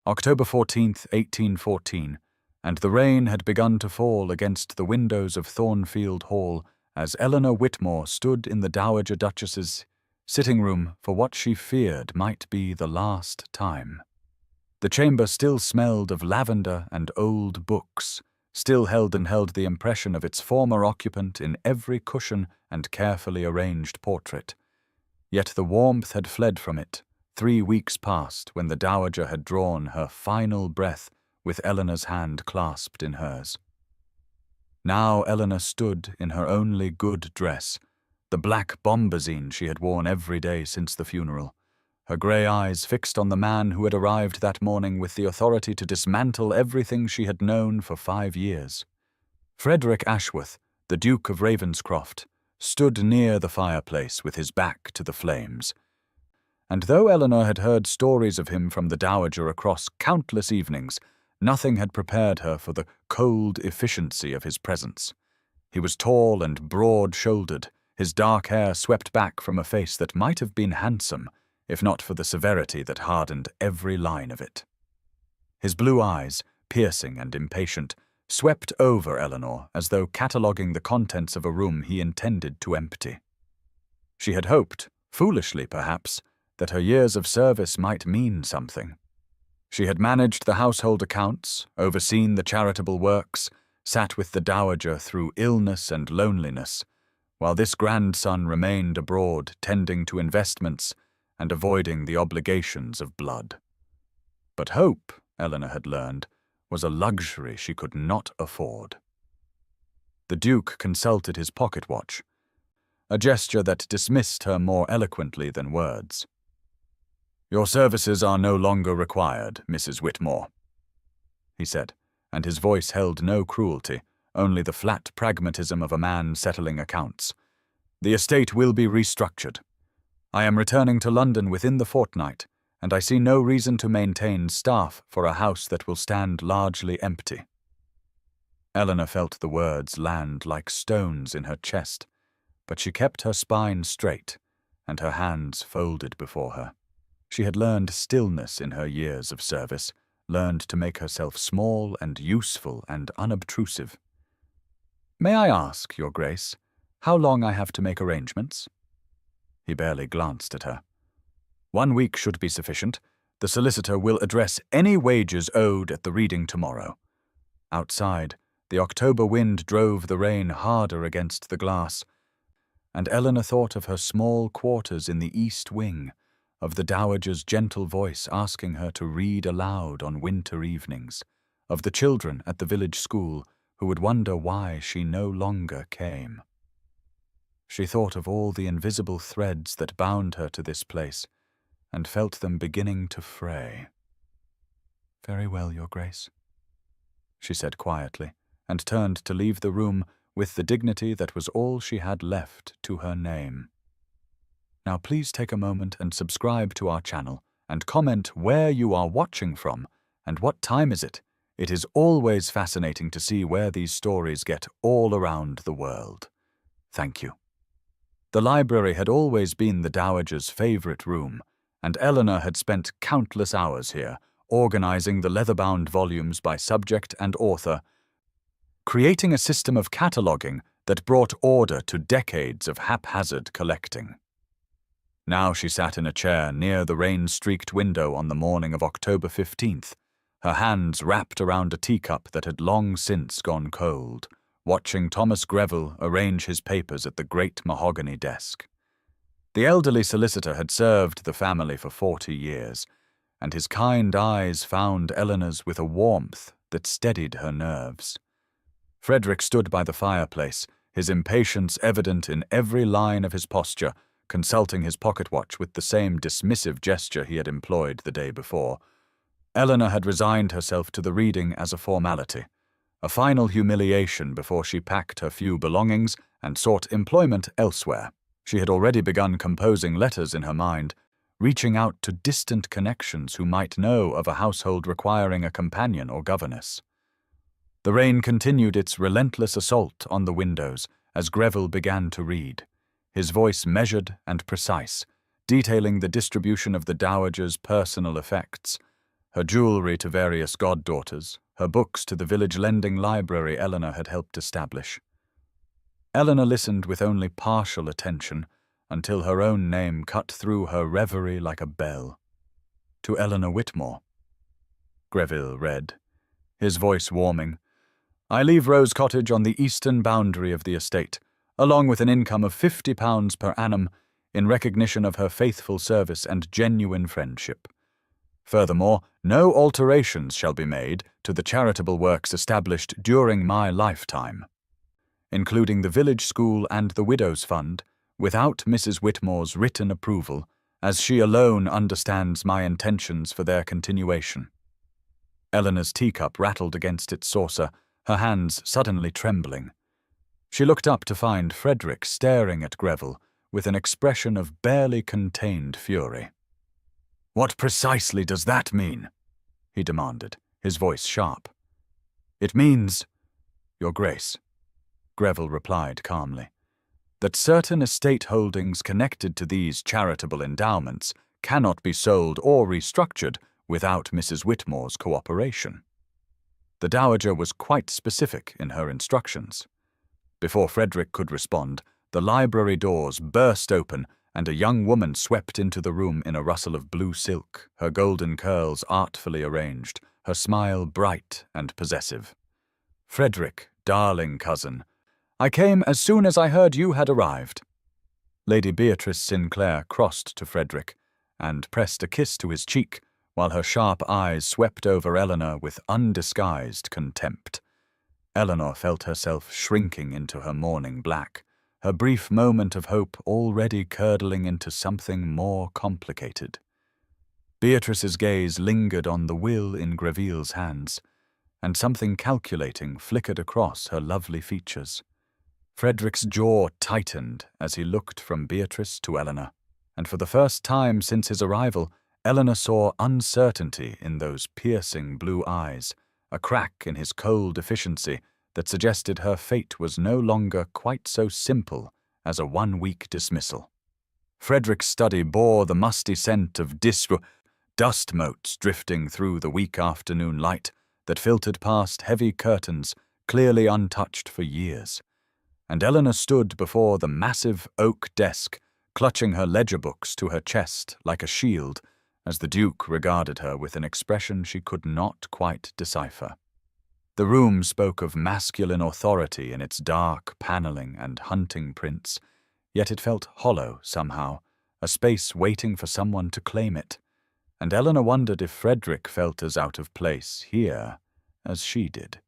October 14th, 1814, and the rain had begun to fall against the windows of Thornfield Hall as Eleanor Whitmore stood in the Dowager Duchess's sitting room for what she feared might be the last time. The chamber still smelled of lavender and old books, still held the impression of its former occupant in every cushion and carefully arranged portrait. Yet the warmth had fled from it 3 weeks past when the Dowager had drawn her final breath with Eleanor's hand clasped in hers. Now Eleanor stood in her only good dress, the black bombazine she had worn every day since the funeral, her grey eyes fixed on the man who had arrived that morning with the authority to dismantle everything she had known for 5 years. Frederick Ashworth, the Duke of Ravenscroft, stood near the fireplace with his back to the flames. And though Eleanor had heard stories of him from the Dowager across countless evenings, nothing had prepared her for the cold efficiency of his presence. He was tall and broad-shouldered, his dark hair swept back from a face that might have been handsome, if not for the severity that hardened every line of it. His blue eyes, piercing and impatient, swept over Eleanor as though cataloguing the contents of a room he intended to empty. She had hoped, foolishly perhaps, that her years of service might mean something. She had managed the household accounts, overseen the charitable works, sat with the Dowager through illness and loneliness, while this grandson remained abroad tending to investments and avoiding the obligations of blood. But hope, Eleanor had learned, was a luxury she could not afford. The Duke consulted his pocket watch, a gesture that dismissed her more eloquently than words. "Your services are no longer required, Mrs. Whitmore," he said, and his voice held no cruelty, only the flat pragmatism of a man settling accounts. "The estate will be restructured. I am returning to London within the fortnight, and I see no reason to maintain staff for a house that will stand largely empty." Eleanor felt the words land like stones in her chest, but she kept her spine straight and her hands folded before her. She had learned stillness in her years of service, learned to make herself small and useful and unobtrusive. "May I ask, Your Grace, how long I have to make arrangements?" He barely glanced at her. "1 week should be sufficient. The solicitor will address any wages owed at the reading tomorrow." Outside, the October wind drove the rain harder against the glass, and Eleanor thought of her small quarters in the East Wing, of the Dowager's gentle voice asking her to read aloud on winter evenings, of the children at the village school who would wonder why she no longer came. She thought of all the invisible threads that bound her to this place, and felt them beginning to fray. "Very well, Your Grace," she said quietly, and turned to leave the room with the dignity that was all she had left to her name. Now please take a moment and subscribe to our channel, and comment where you are watching from and what time is it. It is always fascinating to see where these stories get all around the world. Thank you. The library had always been the Dowager's favorite room, and Eleanor had spent countless hours here, organizing the leather-bound volumes by subject and author, creating a system of cataloging that brought order to decades of haphazard collecting. Now she sat in a chair near the rain-streaked window on the morning of October 15th, her hands wrapped around a teacup that had long since gone cold, watching Thomas Greville arrange his papers at the great mahogany desk. The elderly solicitor had served the family for 40 years, and his kind eyes found Eleanor's with a warmth that steadied her nerves. Frederick stood by the fireplace, his impatience evident in every line of his posture, consulting his pocket watch with the same dismissive gesture he had employed the day before. Eleanor had resigned herself to the reading as a formality, a final humiliation before she packed her few belongings and sought employment elsewhere. She had already begun composing letters in her mind, reaching out to distant connections who might know of a household requiring a companion or governess. The rain continued its relentless assault on the windows as Greville began to read, his voice measured and precise, detailing the distribution of the Dowager's personal effects, her jewelry to various goddaughters, her books to the village lending library Eleanor had helped establish. Eleanor listened with only partial attention until her own name cut through her reverie like a bell. To Eleanor Whitmore. Greville read, his voice warming. I leave Rose Cottage on the eastern boundary of the estate, along with an income of £50 per annum in recognition of her faithful service and genuine friendship. Furthermore, no alterations shall be made to the charitable works established during my lifetime, including the village school and the Widows' Fund, without Mrs. Whitmore's written approval, as she alone understands my intentions for their continuation. Eleanor's teacup rattled against its saucer, her hands suddenly trembling. She looked up to find Frederick staring at Greville with an expression of barely contained fury. What precisely does that mean? He demanded, his voice sharp. It means, Your Grace, Greville replied calmly, that certain estate holdings connected to these charitable endowments cannot be sold or restructured without Mrs. Whitmore's cooperation. The Dowager was quite specific in her instructions. Before Frederick could respond, the library doors burst open and a young woman swept into the room in a rustle of blue silk, her golden curls artfully arranged, her smile bright and possessive. Frederick, darling cousin, I came as soon as I heard you had arrived. Lady Beatrice Sinclair crossed to Frederick and pressed a kiss to his cheek, while her sharp eyes swept over Eleanor with undisguised contempt. Eleanor felt herself shrinking into her mourning black, her brief moment of hope already curdling into something more complicated. Beatrice's gaze lingered on the will in Greville's hands, and something calculating flickered across her lovely features. Frederick's jaw tightened as he looked from Beatrice to Eleanor, and for the first time since his arrival, Eleanor saw uncertainty in those piercing blue eyes, a crack in his cold efficiency that suggested her fate was no longer quite so simple as a one-week dismissal. Frederick's study bore the musty scent of dust motes drifting through the weak afternoon light that filtered past heavy curtains clearly untouched for years, and Eleanor stood before the massive oak desk, clutching her ledger books to her chest like a shield, as the Duke regarded her with an expression she could not quite decipher. The room spoke of masculine authority in its dark paneling and hunting prints, yet it felt hollow somehow, a space waiting for someone to claim it, and Eleanor wondered if Frederick felt as out of place here as she did.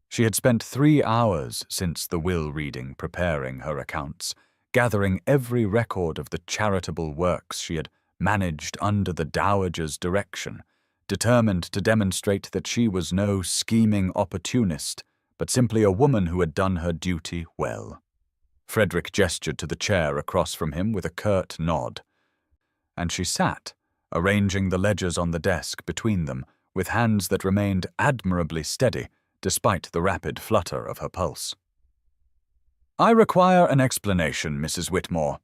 She had spent 3 hours since the will reading preparing her accounts, gathering every record of the charitable works she had managed under the Dowager's direction, determined to demonstrate that she was no scheming opportunist, but simply a woman who had done her duty well. Frederick gestured to the chair across from him with a curt nod, and she sat, arranging the ledgers on the desk between them with hands that remained admirably steady despite the rapid flutter of her pulse. I require an explanation, Mrs. Whitmore,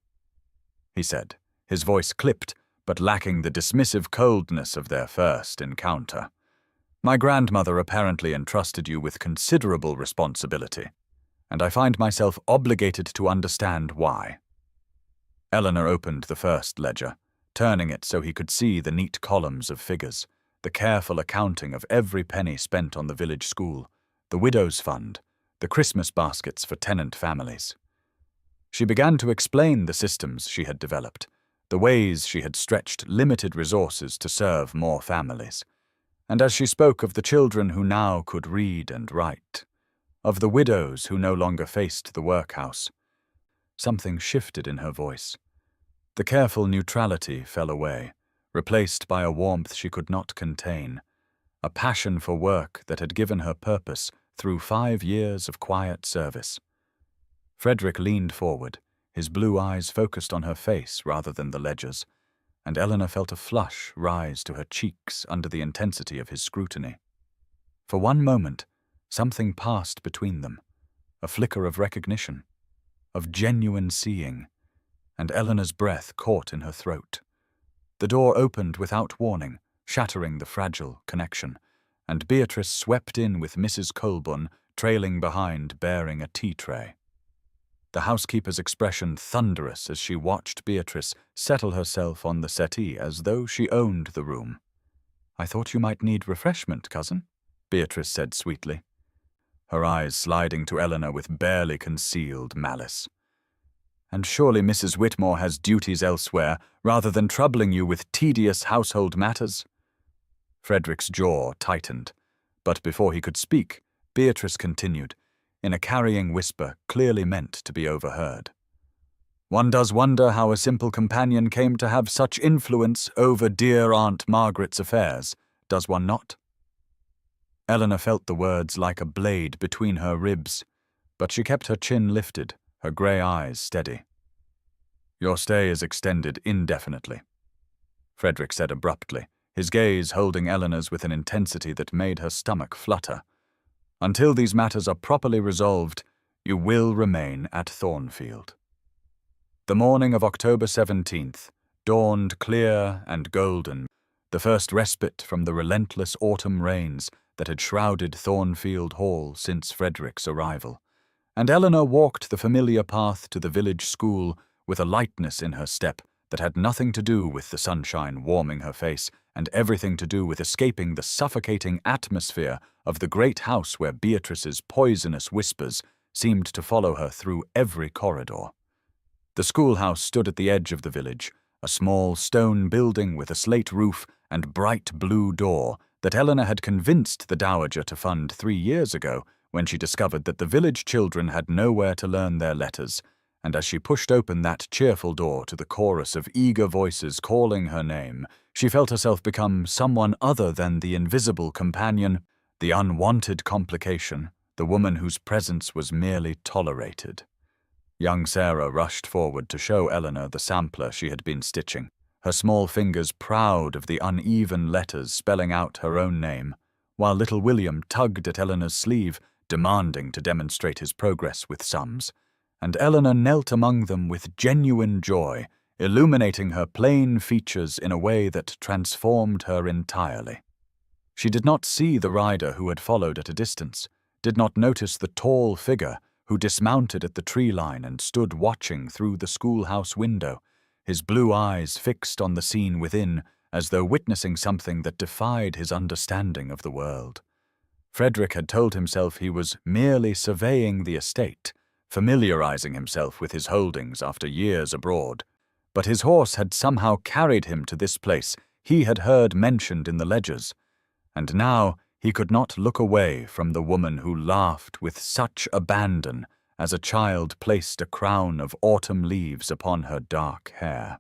he said, his voice clipped but lacking the dismissive coldness of their first encounter. My grandmother apparently entrusted you with considerable responsibility, and I find myself obligated to understand why. Eleanor opened the first ledger, turning it so he could see the neat columns of figures, the careful accounting of every penny spent on the village school, the Widows' Fund, the Christmas baskets for tenant families. She began to explain the systems she had developed, the ways she had stretched limited resources to serve more families, and as she spoke of the children who now could read and write, of the widows who no longer faced the workhouse, something shifted in her voice. The careful neutrality fell away, replaced by a warmth she could not contain, a passion for work that had given her purpose through 5 years of quiet service. Frederick leaned forward, his blue eyes focused on her face rather than the ledgers, and Eleanor felt a flush rise to her cheeks under the intensity of his scrutiny. For one moment, something passed between them, a flicker of recognition, of genuine seeing, and Eleanor's breath caught in her throat. The door opened without warning, shattering the fragile connection, and Beatrice swept in with Mrs. Colburn trailing behind bearing a tea tray. The housekeeper's expression thunderous as she watched Beatrice settle herself on the settee as though she owned the room. "I thought you might need refreshment, cousin," Beatrice said sweetly, her eyes sliding to Eleanor with barely concealed malice. "And surely Mrs. Whitmore has duties elsewhere, rather than troubling you with tedious household matters?" Frederick's jaw tightened, but before he could speak, Beatrice continued, in a carrying whisper clearly meant to be overheard. "One does wonder how a simple companion came to have such influence over dear Aunt Margaret's affairs, does one not?" Eleanor felt the words like a blade between her ribs, but she kept her chin lifted, her grey eyes steady. "Your stay is extended indefinitely," Frederick said abruptly, his gaze holding Eleanor's with an intensity that made her stomach flutter. "Until these matters are properly resolved, you will remain at Thornfield." The morning of October 17th dawned clear and golden, the first respite from the relentless autumn rains that had shrouded Thornfield Hall since Frederick's arrival, and Eleanor walked the familiar path to the village school with a lightness in her step that had nothing to do with the sunshine warming her face and everything to do with escaping the suffocating atmosphere of the great house where Beatrice's poisonous whispers seemed to follow her through every corridor. The schoolhouse stood at the edge of the village, a small stone building with a slate roof and bright blue door that Eleanor had convinced the dowager to fund 3 years ago when she discovered that the village children had nowhere to learn their letters, and as she pushed open that cheerful door to the chorus of eager voices calling her name, she felt herself become someone other than the invisible companion, the unwanted complication, the woman whose presence was merely tolerated. Young Sarah rushed forward to show Eleanor the sampler she had been stitching, her small fingers proud of the uneven letters spelling out her own name, while little William tugged at Eleanor's sleeve, demanding to demonstrate his progress with sums, and Eleanor knelt among them with genuine joy, illuminating her plain features in a way that transformed her entirely. She did not see the rider who had followed at a distance, did not notice the tall figure who dismounted at the tree line and stood watching through the schoolhouse window, his blue eyes fixed on the scene within as though witnessing something that defied his understanding of the world. Frederick had told himself he was merely surveying the estate, familiarizing himself with his holdings after years abroad, but his horse had somehow carried him to this place he had heard mentioned in the ledgers, and now he could not look away from the woman who laughed with such abandon as a child placed a crown of autumn leaves upon her dark hair.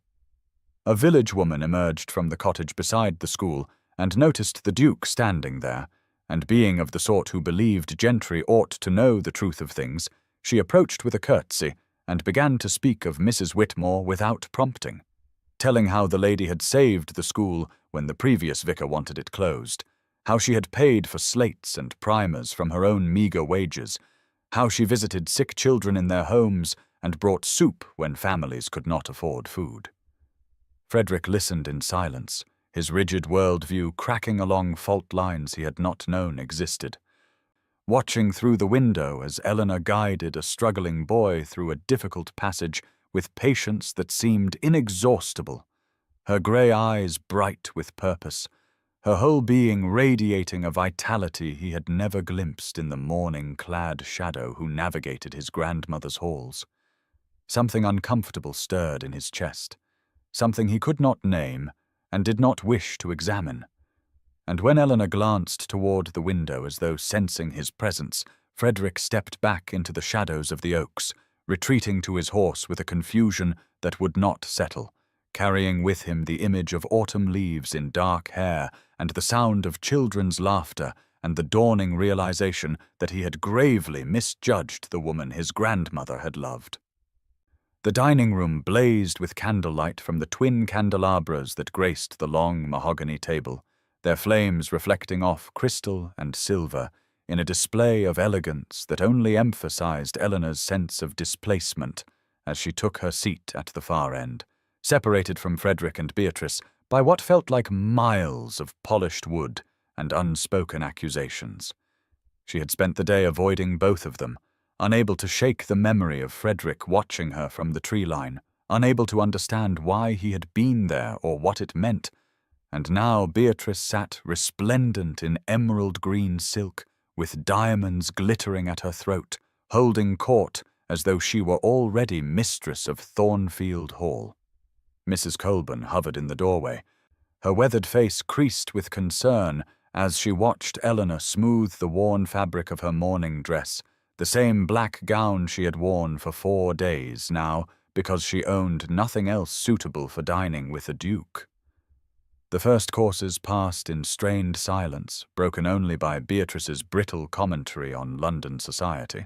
A village woman emerged from the cottage beside the school and noticed the Duke standing there, and being of the sort who believed gentry ought to know the truth of things, she approached with a curtsy and began to speak of Mrs. Whitmore without prompting, telling how the lady had saved the school when the previous vicar wanted it closed, how she had paid for slates and primers from her own meagre wages, how she visited sick children in their homes and brought soup when families could not afford food. Frederick listened in silence, his rigid worldview cracking along fault lines he had not known existed. Watching through the window as Eleanor guided a struggling boy through a difficult passage with patience that seemed inexhaustible, her grey eyes bright with purpose, her whole being radiating a vitality he had never glimpsed in the mourning-clad shadow who navigated his grandmother's halls. Something uncomfortable stirred in his chest, something he could not name and did not wish to examine. And when Eleanor glanced toward the window as though sensing his presence, Frederick stepped back into the shadows of the oaks, retreating to his horse with a confusion that would not settle, carrying with him the image of autumn leaves in dark hair and the sound of children's laughter and the dawning realization that he had gravely misjudged the woman his grandmother had loved. The dining room blazed with candlelight from the twin candelabras that graced the long mahogany table, their flames reflecting off crystal and silver in a display of elegance that only emphasized Eleanor's sense of displacement as she took her seat at the far end, separated from Frederick and Beatrice by what felt like miles of polished wood and unspoken accusations. She had spent the day avoiding both of them, unable to shake the memory of Frederick watching her from the tree line, unable to understand why he had been there or what it meant. And now Beatrice sat resplendent in emerald green silk, with diamonds glittering at her throat, holding court as though she were already mistress of Thornfield Hall. Mrs. Colburn hovered in the doorway, her weathered face creased with concern as she watched Eleanor smooth the worn fabric of her mourning dress, the same black gown she had worn for 4 days now, because she owned nothing else suitable for dining with a duke. The first courses passed in strained silence, broken only by Beatrice's brittle commentary on London society.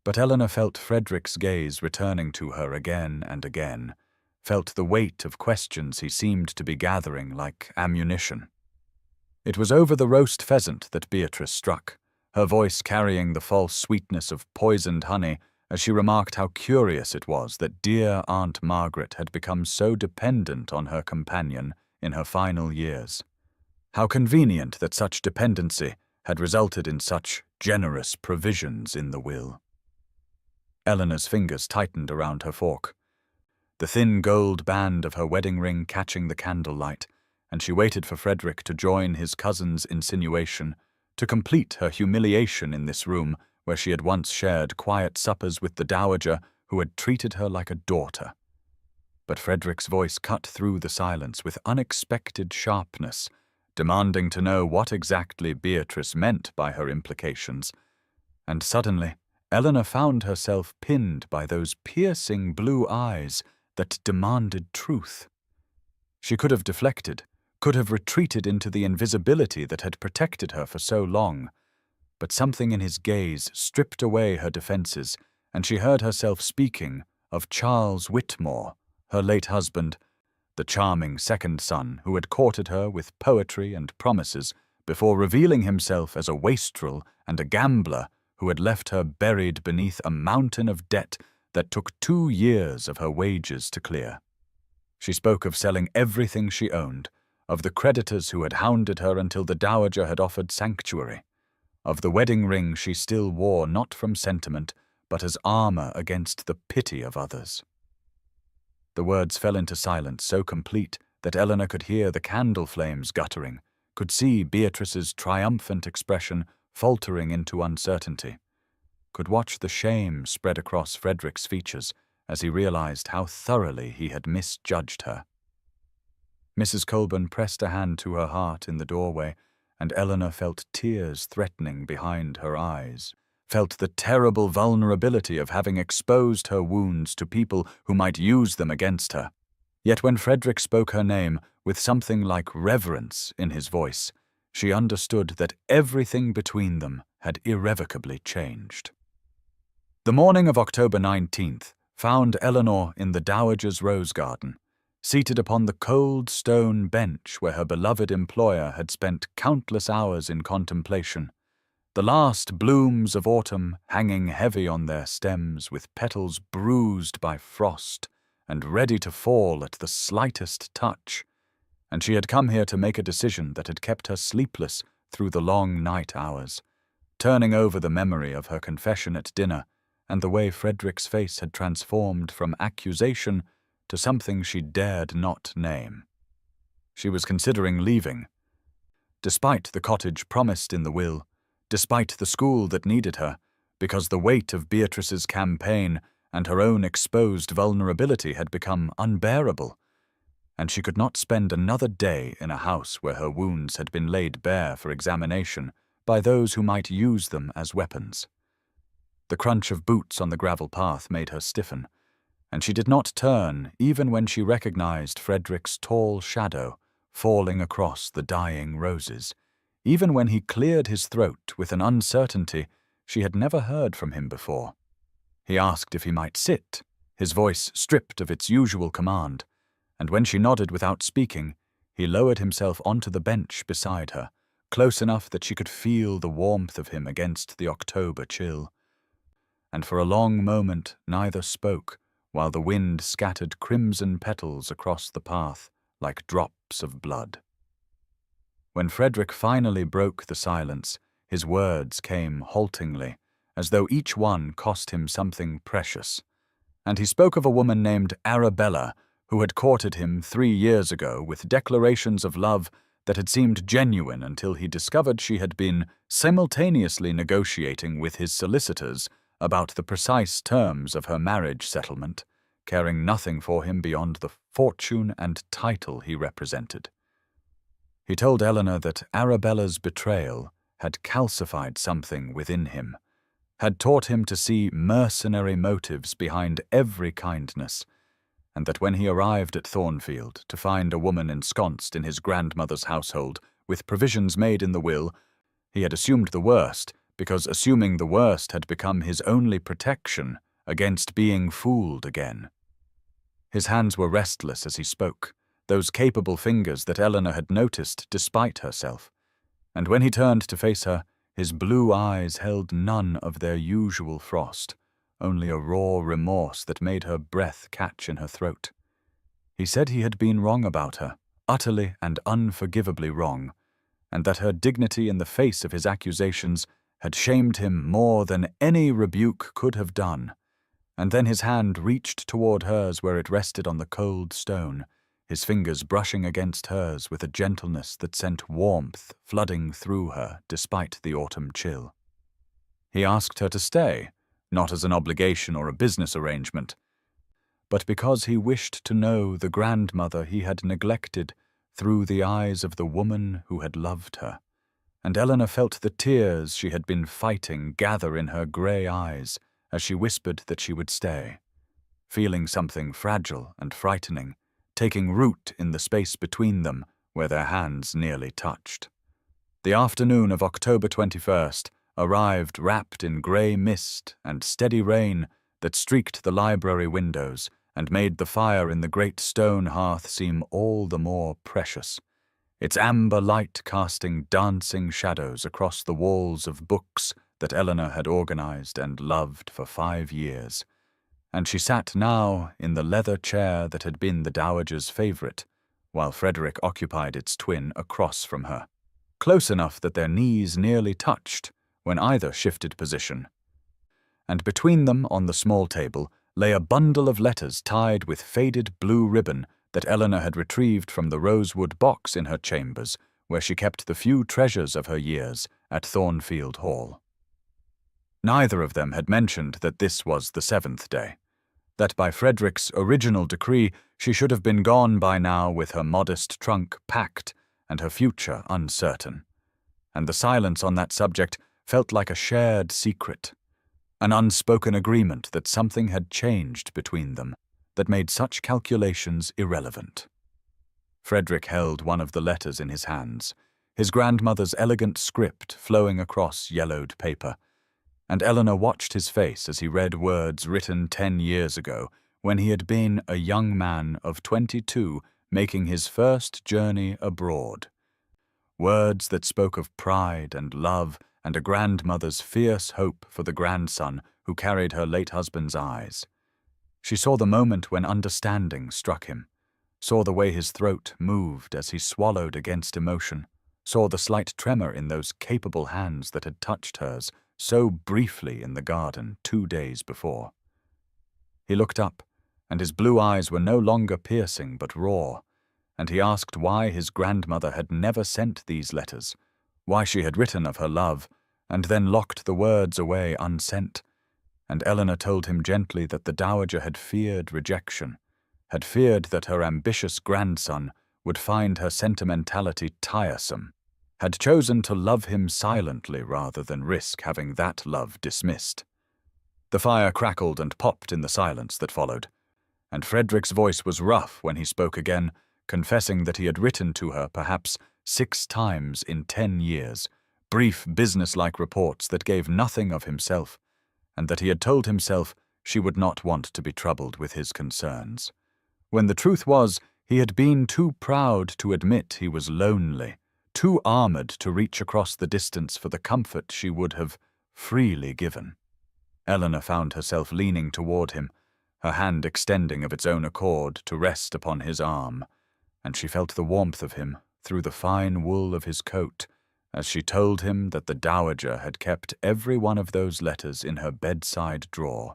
But Eleanor felt Frederick's gaze returning to her again and again, felt the weight of questions he seemed to be gathering like ammunition. It was over the roast pheasant that Beatrice struck, her voice carrying the false sweetness of poisoned honey as she remarked how curious it was that dear Aunt Margaret had become so dependent on her companion in her final years. How convenient that such dependency had resulted in such generous provisions in the will. Eleanor's fingers tightened around her fork, the thin gold band of her wedding ring catching the candlelight, and she waited for Frederick to join his cousin's insinuation, to complete her humiliation in this room where she had once shared quiet suppers with the dowager who had treated her like a daughter. But Frederick's voice cut through the silence with unexpected sharpness, demanding to know what exactly Beatrice meant by her implications. And suddenly, Eleanor found herself pinned by those piercing blue eyes that demanded truth. She could have deflected, could have retreated into the invisibility that had protected her for so long, but something in his gaze stripped away her defenses, and she heard herself speaking of Charles Whitmore, her late husband, the charming second son who had courted her with poetry and promises before revealing himself as a wastrel and a gambler who had left her buried beneath a mountain of debt that took 2 years of her wages to clear. She spoke of selling everything she owned, of the creditors who had hounded her until the dowager had offered sanctuary, of the wedding ring she still wore not from sentiment, but as armor against the pity of others. The words fell into silence so complete that Eleanor could hear the candle flames guttering, could see Beatrice's triumphant expression faltering into uncertainty, could watch the shame spread across Frederick's features as he realized how thoroughly he had misjudged her. Mrs. Colburn pressed a hand to her heart in the doorway, and Eleanor felt tears threatening behind her eyes, felt the terrible vulnerability of having exposed her wounds to people who might use them against her. Yet when Frederick spoke her name with something like reverence in his voice, she understood that everything between them had irrevocably changed. The morning of October 19th found Eleanor in the dowager's rose garden, seated upon the cold stone bench where her beloved employer had spent countless hours in contemplation, the last blooms of autumn hanging heavy on their stems with petals bruised by frost and ready to fall at the slightest touch, and she had come here to make a decision that had kept her sleepless through the long night hours, turning over the memory of her confession at dinner and the way Frederick's face had transformed from accusation to something she dared not name. She was considering leaving. Despite the cottage promised in the will, despite the school that needed her, because the weight of Beatrice's campaign and her own exposed vulnerability had become unbearable, and she could not spend another day in a house where her wounds had been laid bare for examination by those who might use them as weapons. The crunch of boots on the gravel path made her stiffen, and she did not turn even when she recognized Frederick's tall shadow falling across the dying roses, even when he cleared his throat with an uncertainty she had never heard from him before. He asked if he might sit, his voice stripped of its usual command, and when she nodded without speaking, he lowered himself onto the bench beside her, close enough that she could feel the warmth of him against the October chill. And for a long moment neither spoke, while the wind scattered crimson petals across the path like drops of blood. When Frederick finally broke the silence, his words came haltingly, as though each one cost him something precious. And he spoke of a woman named Arabella, who had courted him 3 years ago with declarations of love that had seemed genuine until he discovered she had been simultaneously negotiating with his solicitors about the precise terms of her marriage settlement, caring nothing for him beyond the fortune and title he represented. He told Eleanor that Arabella's betrayal had calcified something within him, had taught him to see mercenary motives behind every kindness, and that when he arrived at Thornfield to find a woman ensconced in his grandmother's household with provisions made in the will, he had assumed the worst, because assuming the worst had become his only protection against being fooled again. His hands were restless as he spoke, those capable fingers that Eleanor had noticed despite herself, and when he turned to face her, his blue eyes held none of their usual frost, only a raw remorse that made her breath catch in her throat. He said he had been wrong about her, utterly and unforgivably wrong, and that her dignity in the face of his accusations had shamed him more than any rebuke could have done. And then his hand reached toward hers where it rested on the cold stone, his fingers brushing against hers with a gentleness that sent warmth flooding through her despite the autumn chill. He asked her to stay, not as an obligation or a business arrangement, but because he wished to know the grandmother he had neglected through the eyes of the woman who had loved her. And Eleanor felt the tears she had been fighting gather in her grey eyes as she whispered that she would stay, feeling something fragile and frightening, taking root in the space between them where their hands nearly touched. The afternoon of October 21st arrived wrapped in grey mist and steady rain that streaked the library windows and made the fire in the great stone hearth seem all the more precious, its amber light casting dancing shadows across the walls of books that Eleanor had organized and loved for 5 years. And she sat now in the leather chair that had been the dowager's favorite, while Frederick occupied its twin across from her, close enough that their knees nearly touched when either shifted position. And between them on the small table lay a bundle of letters tied with faded blue ribbon that Eleanor had retrieved from the rosewood box in her chambers, where she kept the few treasures of her years at Thornfield Hall. Neither of them had mentioned that this was the 7th day, that by Frederick's original decree she should have been gone by now with her modest trunk packed and her future uncertain. And the silence on that subject felt like a shared secret, an unspoken agreement that something had changed between them that made such calculations irrelevant. Frederick held one of the letters in his hands, his grandmother's elegant script flowing across yellowed paper, and Eleanor watched his face as he read words written 10 years ago when he had been a young man of 22 making his first journey abroad. Words that spoke of pride and love and a grandmother's fierce hope for the grandson who carried her late husband's eyes. She saw the moment when understanding struck him, saw the way his throat moved as he swallowed against emotion, saw the slight tremor in those capable hands that had touched hers so briefly in the garden 2 days before. He looked up, and his blue eyes were no longer piercing but raw, and he asked why his grandmother had never sent these letters, why she had written of her love, and then locked the words away unsent. And Eleanor told him gently that the dowager had feared rejection, had feared that her ambitious grandson would find her sentimentality tiresome, had chosen to love him silently rather than risk having that love dismissed. The fire crackled and popped in the silence that followed, and Frederick's voice was rough when he spoke again, confessing that he had written to her perhaps 6 times in 10 years, brief business-like reports that gave nothing of himself, and that he had told himself she would not want to be troubled with his concerns, when the truth was he had been too proud to admit he was lonely, too armored to reach across the distance for the comfort she would have freely given. Eleanor found herself leaning toward him, her hand extending of its own accord to rest upon his arm, and she felt the warmth of him through the fine wool of his coat as she told him that the dowager had kept every one of those letters in her bedside drawer,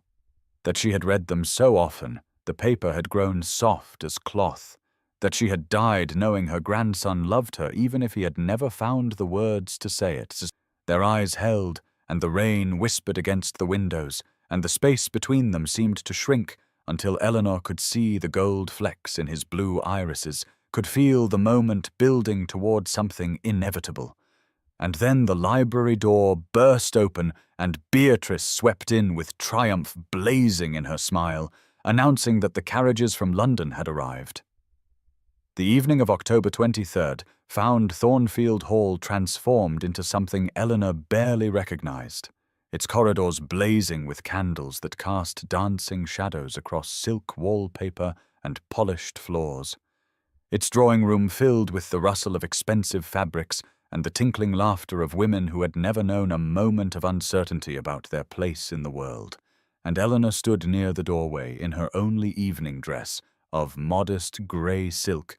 that she had read them so often the paper had grown soft as cloth, that she had died knowing her grandson loved her even if he had never found the words to say it. Their eyes held, and the rain whispered against the windows, and the space between them seemed to shrink until Eleanor could see the gold flecks in his blue irises, could feel the moment building toward something inevitable. And then the library door burst open, and Beatrice swept in with triumph blazing in her smile, announcing that the carriages from London had arrived. The evening of October 23rd found Thornfield Hall transformed into something Eleanor barely recognized, its corridors blazing with candles that cast dancing shadows across silk wallpaper and polished floors, its drawing-room filled with the rustle of expensive fabrics and the tinkling laughter of women who had never known a moment of uncertainty about their place in the world, and Eleanor stood near the doorway in her only evening dress of modest grey silk,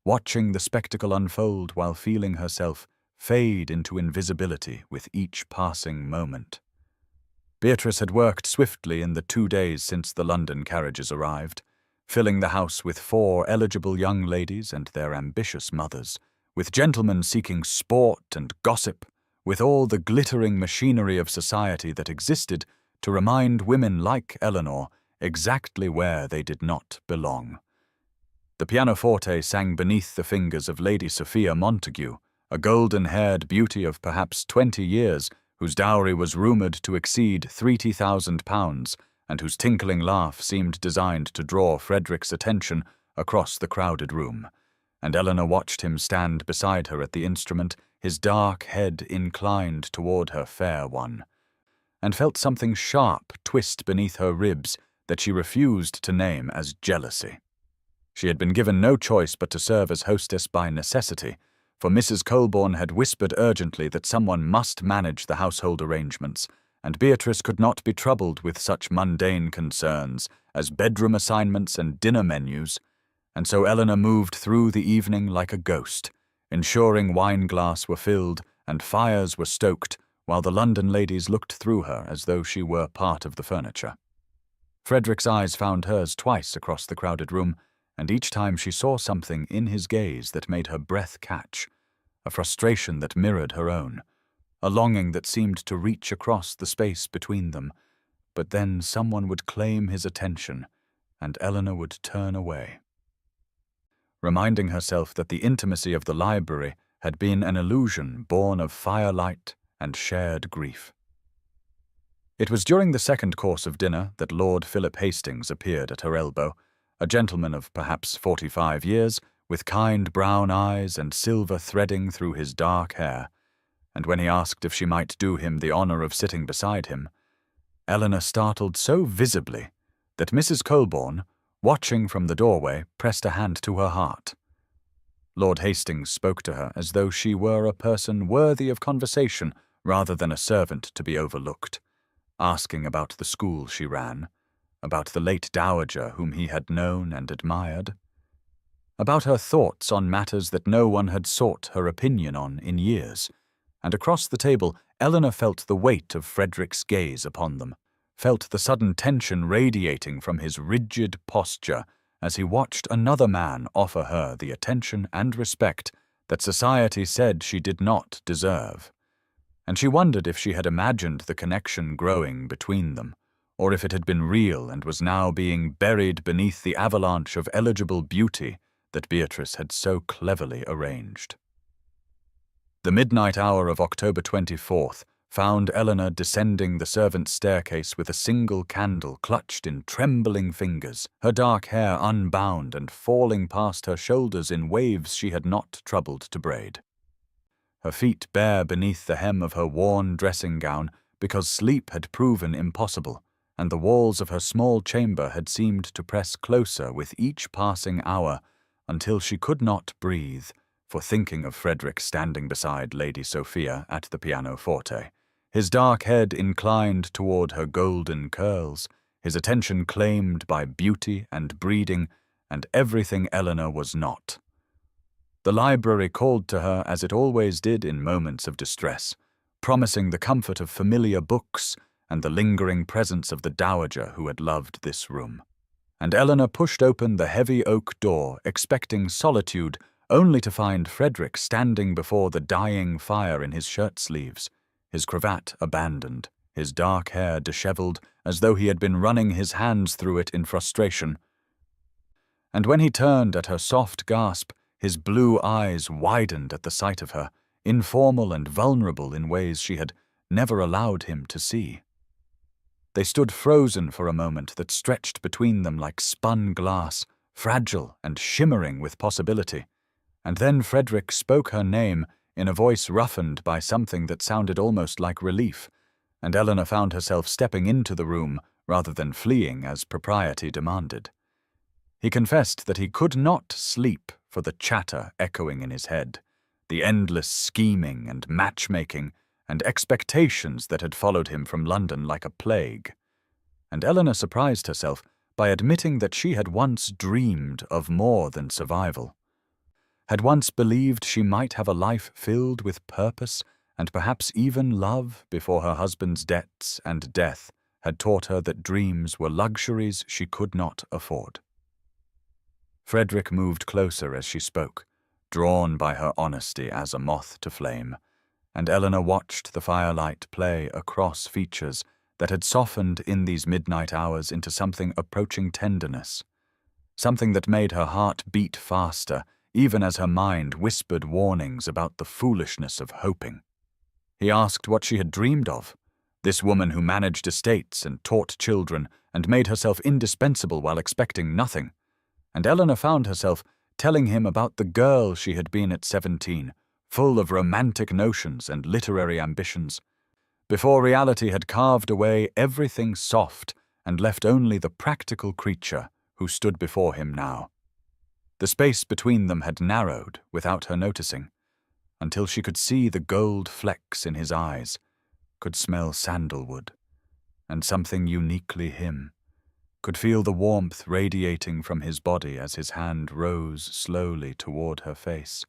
watching the spectacle unfold while feeling herself fade into invisibility with each passing moment. Beatrice had worked swiftly in the 2 days since the London carriages arrived, filling the house with 4 eligible young ladies and their ambitious mothers, with gentlemen seeking sport and gossip, with all the glittering machinery of society that existed to remind women like Eleanor exactly where they did not belong. The pianoforte sang beneath the fingers of Lady Sophia Montague, a golden-haired beauty of perhaps 20 years, whose dowry was rumoured to exceed £30,000, and whose tinkling laugh seemed designed to draw Frederick's attention across the crowded room. And Eleanor watched him stand beside her at the instrument, his dark head inclined toward her fair one, and felt something sharp twist beneath her ribs that she refused to name as jealousy. She had been given no choice but to serve as hostess by necessity, for Mrs. Colborne had whispered urgently that someone must manage the household arrangements, and Beatrice could not be troubled with such mundane concerns as bedroom assignments and dinner menus, and so Eleanor moved through the evening like a ghost, ensuring wineglass were filled and fires were stoked, while the London ladies looked through her as though she were part of the furniture. Frederick's eyes found hers twice across the crowded room, and each time she saw something in his gaze that made her breath catch, a frustration that mirrored her own, a longing that seemed to reach across the space between them, but then someone would claim his attention, and Eleanor would turn away, reminding herself that the intimacy of the library had been an illusion born of firelight and shared grief. It was during the second course of dinner that Lord Philip Hastings appeared at her elbow, a gentleman of perhaps 45 years, with kind brown eyes and silver threading through his dark hair, and when he asked if she might do him the honour of sitting beside him, Eleanor startled so visibly that Mrs. Colborne, watching from the doorway, pressed a hand to her heart. Lord Hastings spoke to her as though she were a person worthy of conversation rather than a servant to be overlooked, asking about the school she ran, about the late dowager whom he had known and admired, about her thoughts on matters that no one had sought her opinion on in years, and across the table Eleanor felt the weight of Frederick's gaze upon them, felt the sudden tension radiating from his rigid posture as he watched another man offer her the attention and respect that society said she did not deserve, and she wondered if she had imagined the connection growing between them, or if it had been real and was now being buried beneath the avalanche of eligible beauty that Beatrice had so cleverly arranged. The midnight hour of October 24th found Eleanor descending the servants' staircase with a single candle clutched in trembling fingers, her dark hair unbound and falling past her shoulders in waves she had not troubled to braid. Her feet bare beneath the hem of her worn dressing gown because sleep had proven impossible, and the walls of her small chamber had seemed to press closer with each passing hour until she could not breathe for thinking of Frederick standing beside Lady Sophia at the pianoforte, his dark head inclined toward her golden curls, his attention claimed by beauty and breeding and everything Eleanor was not, The library called to her as it always did in moments of distress, promising the comfort of familiar books and the lingering presence of the dowager who had loved this room. And Eleanor pushed open the heavy oak door, expecting solitude, only to find Frederick standing before the dying fire in his shirt sleeves, his cravat abandoned, his dark hair disheveled as though he had been running his hands through it in frustration. And when he turned at her soft gasp, his blue eyes widened at the sight of her, informal and vulnerable in ways she had never allowed him to see. They stood frozen for a moment that stretched between them like spun glass, fragile and shimmering with possibility. And then Frederick spoke her name in a voice roughened by something that sounded almost like relief, and Eleanor found herself stepping into the room rather than fleeing as propriety demanded. He confessed that he could not sleep for the chatter echoing in his head, the endless scheming and matchmaking and expectations that had followed him from London like a plague. And Eleanor surprised herself by admitting that she had once dreamed of more than survival, had once believed she might have a life filled with purpose and perhaps even love before her husband's debts and death had taught her that dreams were luxuries she could not afford. Frederick moved closer as she spoke, drawn by her honesty as a moth to flame, and Eleanor watched the firelight play across features that had softened in these midnight hours into something approaching tenderness, something that made her heart beat faster, even as her mind whispered warnings about the foolishness of hoping. He asked what she had dreamed of, this woman who managed estates and taught children and made herself indispensable while expecting nothing, and Eleanor found herself telling him about the girl she had been at 17, full of romantic notions and literary ambitions, before reality had carved away everything soft and left only the practical creature who stood before him now. The space between them had narrowed without her noticing, until she could see the gold flecks in his eyes, could smell sandalwood, and something uniquely him, could feel the warmth radiating from his body as his hand rose slowly toward her face,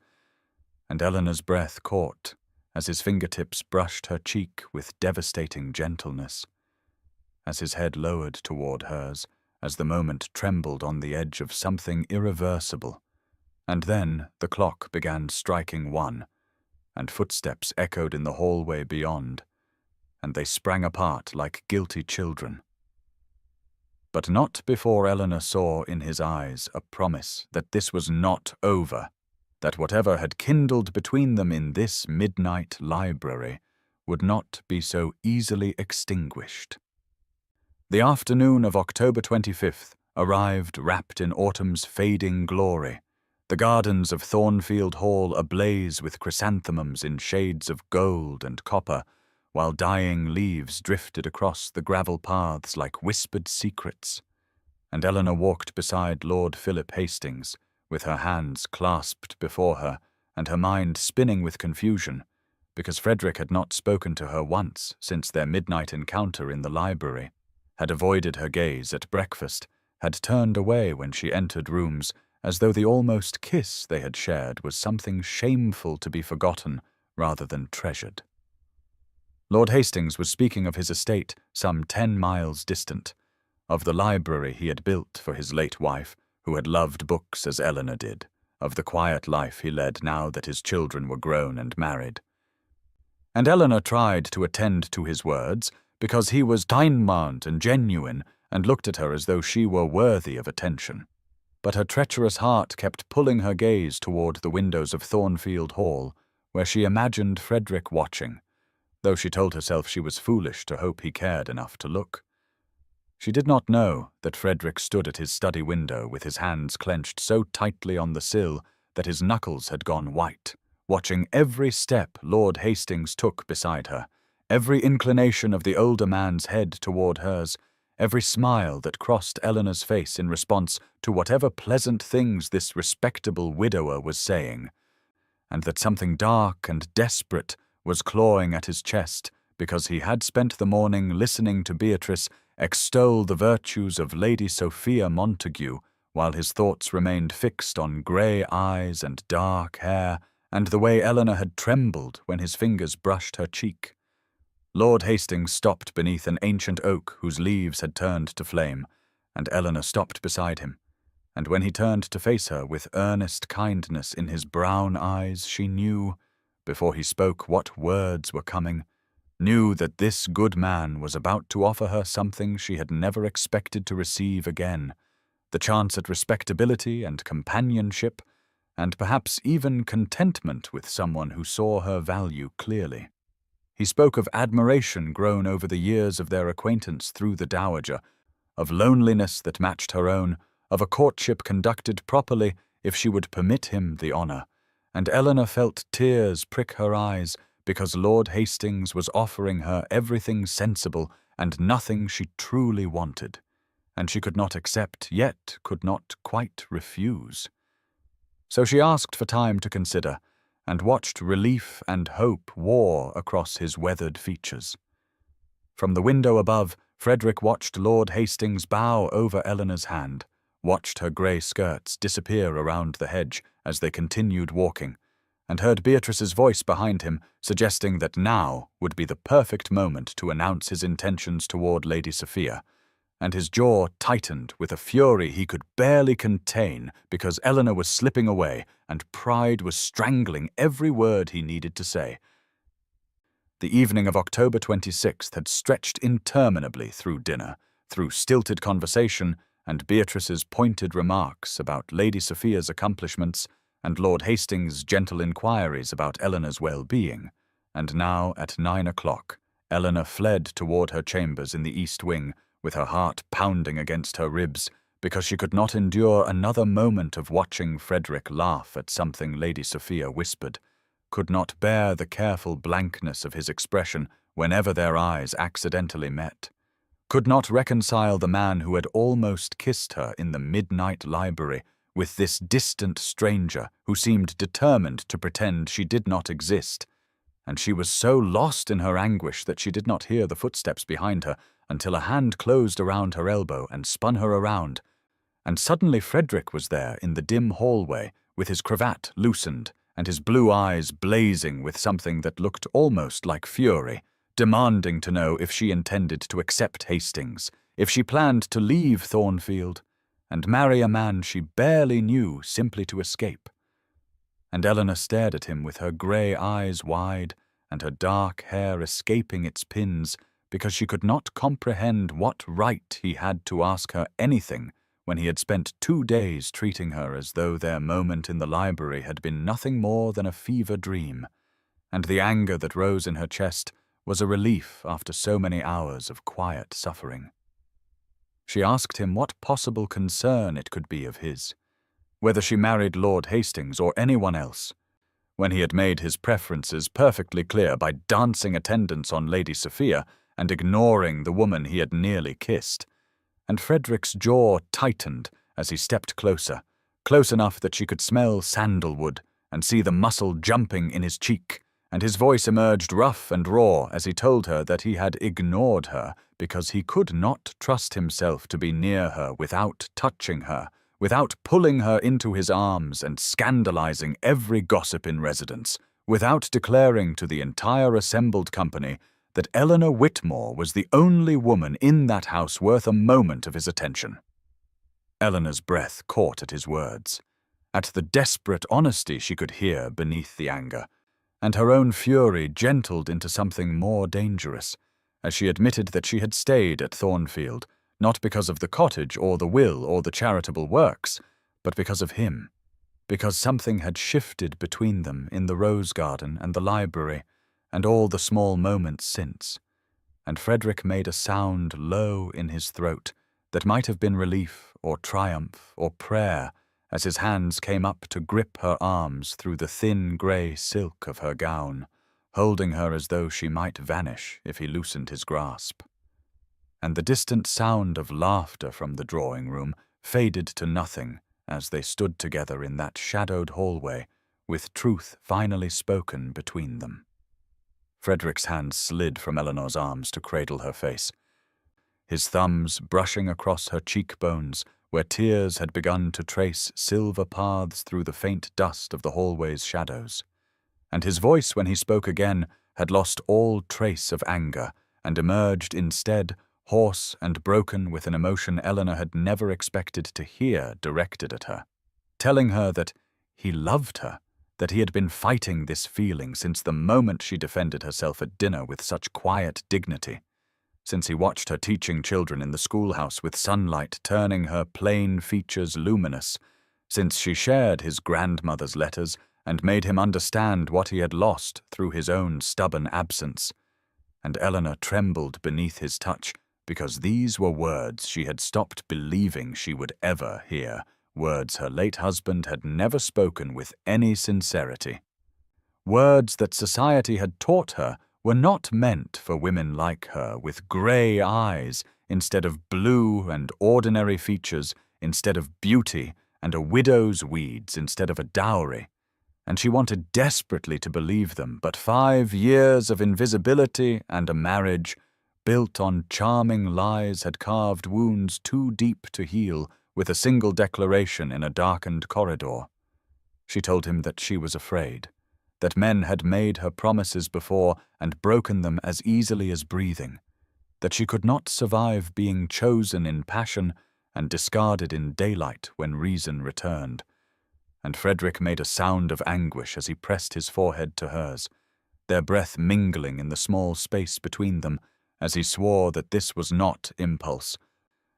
and Eleanor's breath caught as his fingertips brushed her cheek with devastating gentleness, as his head lowered toward hers as the moment trembled on the edge of something irreversible. And then the clock began striking 1, and footsteps echoed in the hallway beyond, and they sprang apart like guilty children. But not before Eleanor saw in his eyes a promise that this was not over, that whatever had kindled between them in this midnight library would not be so easily extinguished. The afternoon of October 25th arrived wrapped in autumn's fading glory, the gardens of Thornfield Hall ablaze with chrysanthemums in shades of gold and copper, while dying leaves drifted across the gravel paths like whispered secrets, and Eleanor walked beside Lord Philip Hastings, with her hands clasped before her and her mind spinning with confusion, because Frederick had not spoken to her once since their midnight encounter in the library, had avoided her gaze at breakfast, had turned away when she entered rooms, as though the almost kiss they had shared was something shameful to be forgotten rather than treasured. Lord Hastings was speaking of his estate some 10 miles distant, of the library he had built for his late wife, who had loved books as Eleanor did, of the quiet life he led now that his children were grown and married. And Eleanor tried to attend to his words, because he was kind and genuine, and looked at her as though she were worthy of attention. But her treacherous heart kept pulling her gaze toward the windows of Thornfield Hall, where she imagined Frederick watching, though she told herself she was foolish to hope he cared enough to look. She did not know that Frederick stood at his study window with his hands clenched so tightly on the sill that his knuckles had gone white, watching every step Lord Hastings took beside her, every inclination of the older man's head toward hers, every smile that crossed Eleanor's face in response to whatever pleasant things this respectable widower was saying, and that something dark and desperate was clawing at his chest because he had spent the morning listening to Beatrice extol the virtues of Lady Sophia Montague while his thoughts remained fixed on grey eyes and dark hair, and the way Eleanor had trembled when his fingers brushed her cheek. Lord Hastings stopped beneath an ancient oak whose leaves had turned to flame, and Eleanor stopped beside him. And when he turned to face her with earnest kindness in his brown eyes, she knew, before he spoke what words were coming, knew that this good man was about to offer her something she had never expected to receive again, the chance at respectability and companionship, and perhaps even contentment with someone who saw her value clearly. He spoke of admiration grown over the years of their acquaintance through the dowager, of loneliness that matched her own, of a courtship conducted properly if she would permit him the honor, and Eleanor felt tears prick her eyes because Lord Hastings was offering her everything sensible and nothing she truly wanted, and she could not accept, yet could not quite refuse. So she asked for time to consider, and watched relief and hope war across his weathered features. From the window above, Frederick watched Lord Hastings bow over Eleanor's hand, watched her grey skirts disappear around the hedge as they continued walking, and heard Beatrice's voice behind him suggesting that now would be the perfect moment to announce his intentions toward Lady Sophia, and his jaw tightened with a fury he could barely contain because Eleanor was slipping away and pride was strangling every word he needed to say. The evening of October 26th had stretched interminably through dinner, through stilted conversation and Beatrice's pointed remarks about Lady Sophia's accomplishments and Lord Hastings' gentle inquiries about Eleanor's well-being, and now at 9 o'clock, Eleanor fled toward her chambers in the east wing, with her heart pounding against her ribs, because she could not endure another moment of watching Frederick laugh at something Lady Sophia whispered, could not bear the careful blankness of his expression whenever their eyes accidentally met, could not reconcile the man who had almost kissed her in the midnight library with this distant stranger who seemed determined to pretend she did not exist, and she was so lost in her anguish that she did not hear the footsteps behind her until a hand closed around her elbow and spun her around, and suddenly Frederick was there in the dim hallway with his cravat loosened and his blue eyes blazing with something that looked almost like fury, demanding to know if she intended to accept Hastings, if she planned to leave Thornfield, and marry a man she barely knew simply to escape. And Eleanor stared at him with her grey eyes wide and her dark hair escaping its pins because she could not comprehend what right he had to ask her anything when he had spent 2 days treating her as though their moment in the library had been nothing more than a fever dream, and the anger that rose in her chest was a relief after so many hours of quiet suffering. She asked him what possible concern it could be of his, whether she married Lord Hastings or anyone else, when he had made his preferences perfectly clear by dancing attendance on Lady Sophia and ignoring the woman he had nearly kissed, and Frederick's jaw tightened as he stepped closer, close enough that she could smell sandalwood and see the muscle jumping in his cheek, and his voice emerged rough and raw as he told her that he had ignored her because he could not trust himself to be near her without touching her, without pulling her into his arms and scandalizing every gossip in residence, without declaring to the entire assembled company that Eleanor Whitmore was the only woman in that house worth a moment of his attention. Eleanor's breath caught at his words, at the desperate honesty she could hear beneath the anger, and her own fury gentled into something more dangerous, as she admitted that she had stayed at Thornfield, not because of the cottage or the will or the charitable works, but because of him, because something had shifted between them in the rose garden and the library, and all the small moments since, and Frederick made a sound low in his throat that might have been relief or triumph or prayer as his hands came up to grip her arms through the thin grey silk of her gown, holding her as though she might vanish if he loosened his grasp. And the distant sound of laughter from the drawing-room faded to nothing as they stood together in that shadowed hallway, with truth finally spoken between them. Frederick's hand slid from Eleanor's arms to cradle her face, his thumbs brushing across her cheekbones where tears had begun to trace silver paths through the faint dust of the hallway's shadows. And his voice, when he spoke again, had lost all trace of anger and emerged instead hoarse and broken with an emotion Eleanor had never expected to hear directed at her, telling her that he loved her, that he had been fighting this feeling since the moment she defended herself at dinner with such quiet dignity, since he watched her teaching children in the schoolhouse with sunlight turning her plain features luminous, since she shared his grandmother's letters and made him understand what he had lost through his own stubborn absence. And Eleanor trembled beneath his touch, because these were words she had stopped believing she would ever hear, words her late husband had never spoken with any sincerity. Words that society had taught her were not meant for women like her, with grey eyes instead of blue and ordinary features instead of beauty and a widow's weeds instead of a dowry. And she wanted desperately to believe them, but 5 years of invisibility and a marriage built on charming lies had carved wounds too deep to heal with a single declaration in a darkened corridor. She told him that she was afraid, that men had made her promises before and broken them as easily as breathing, that she could not survive being chosen in passion and discarded in daylight when reason returned. And Frederick made a sound of anguish as he pressed his forehead to hers, their breath mingling in the small space between them, as he swore that this was not impulse,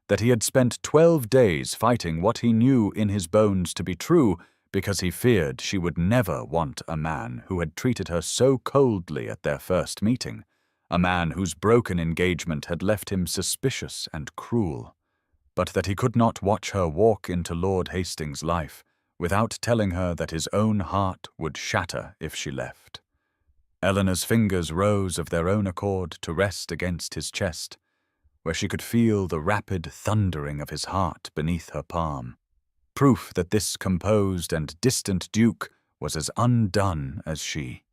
that he had spent 12 days fighting what he knew in his bones to be true because he feared she would never want a man who had treated her so coldly at their first meeting, a man whose broken engagement had left him suspicious and cruel, but that he could not watch her walk into Lord Hastings' life without telling her that his own heart would shatter if she left. Eleanor's fingers rose of their own accord to rest against his chest, where she could feel the rapid thundering of his heart beneath her palm, proof that this composed and distant duke was as undone as she,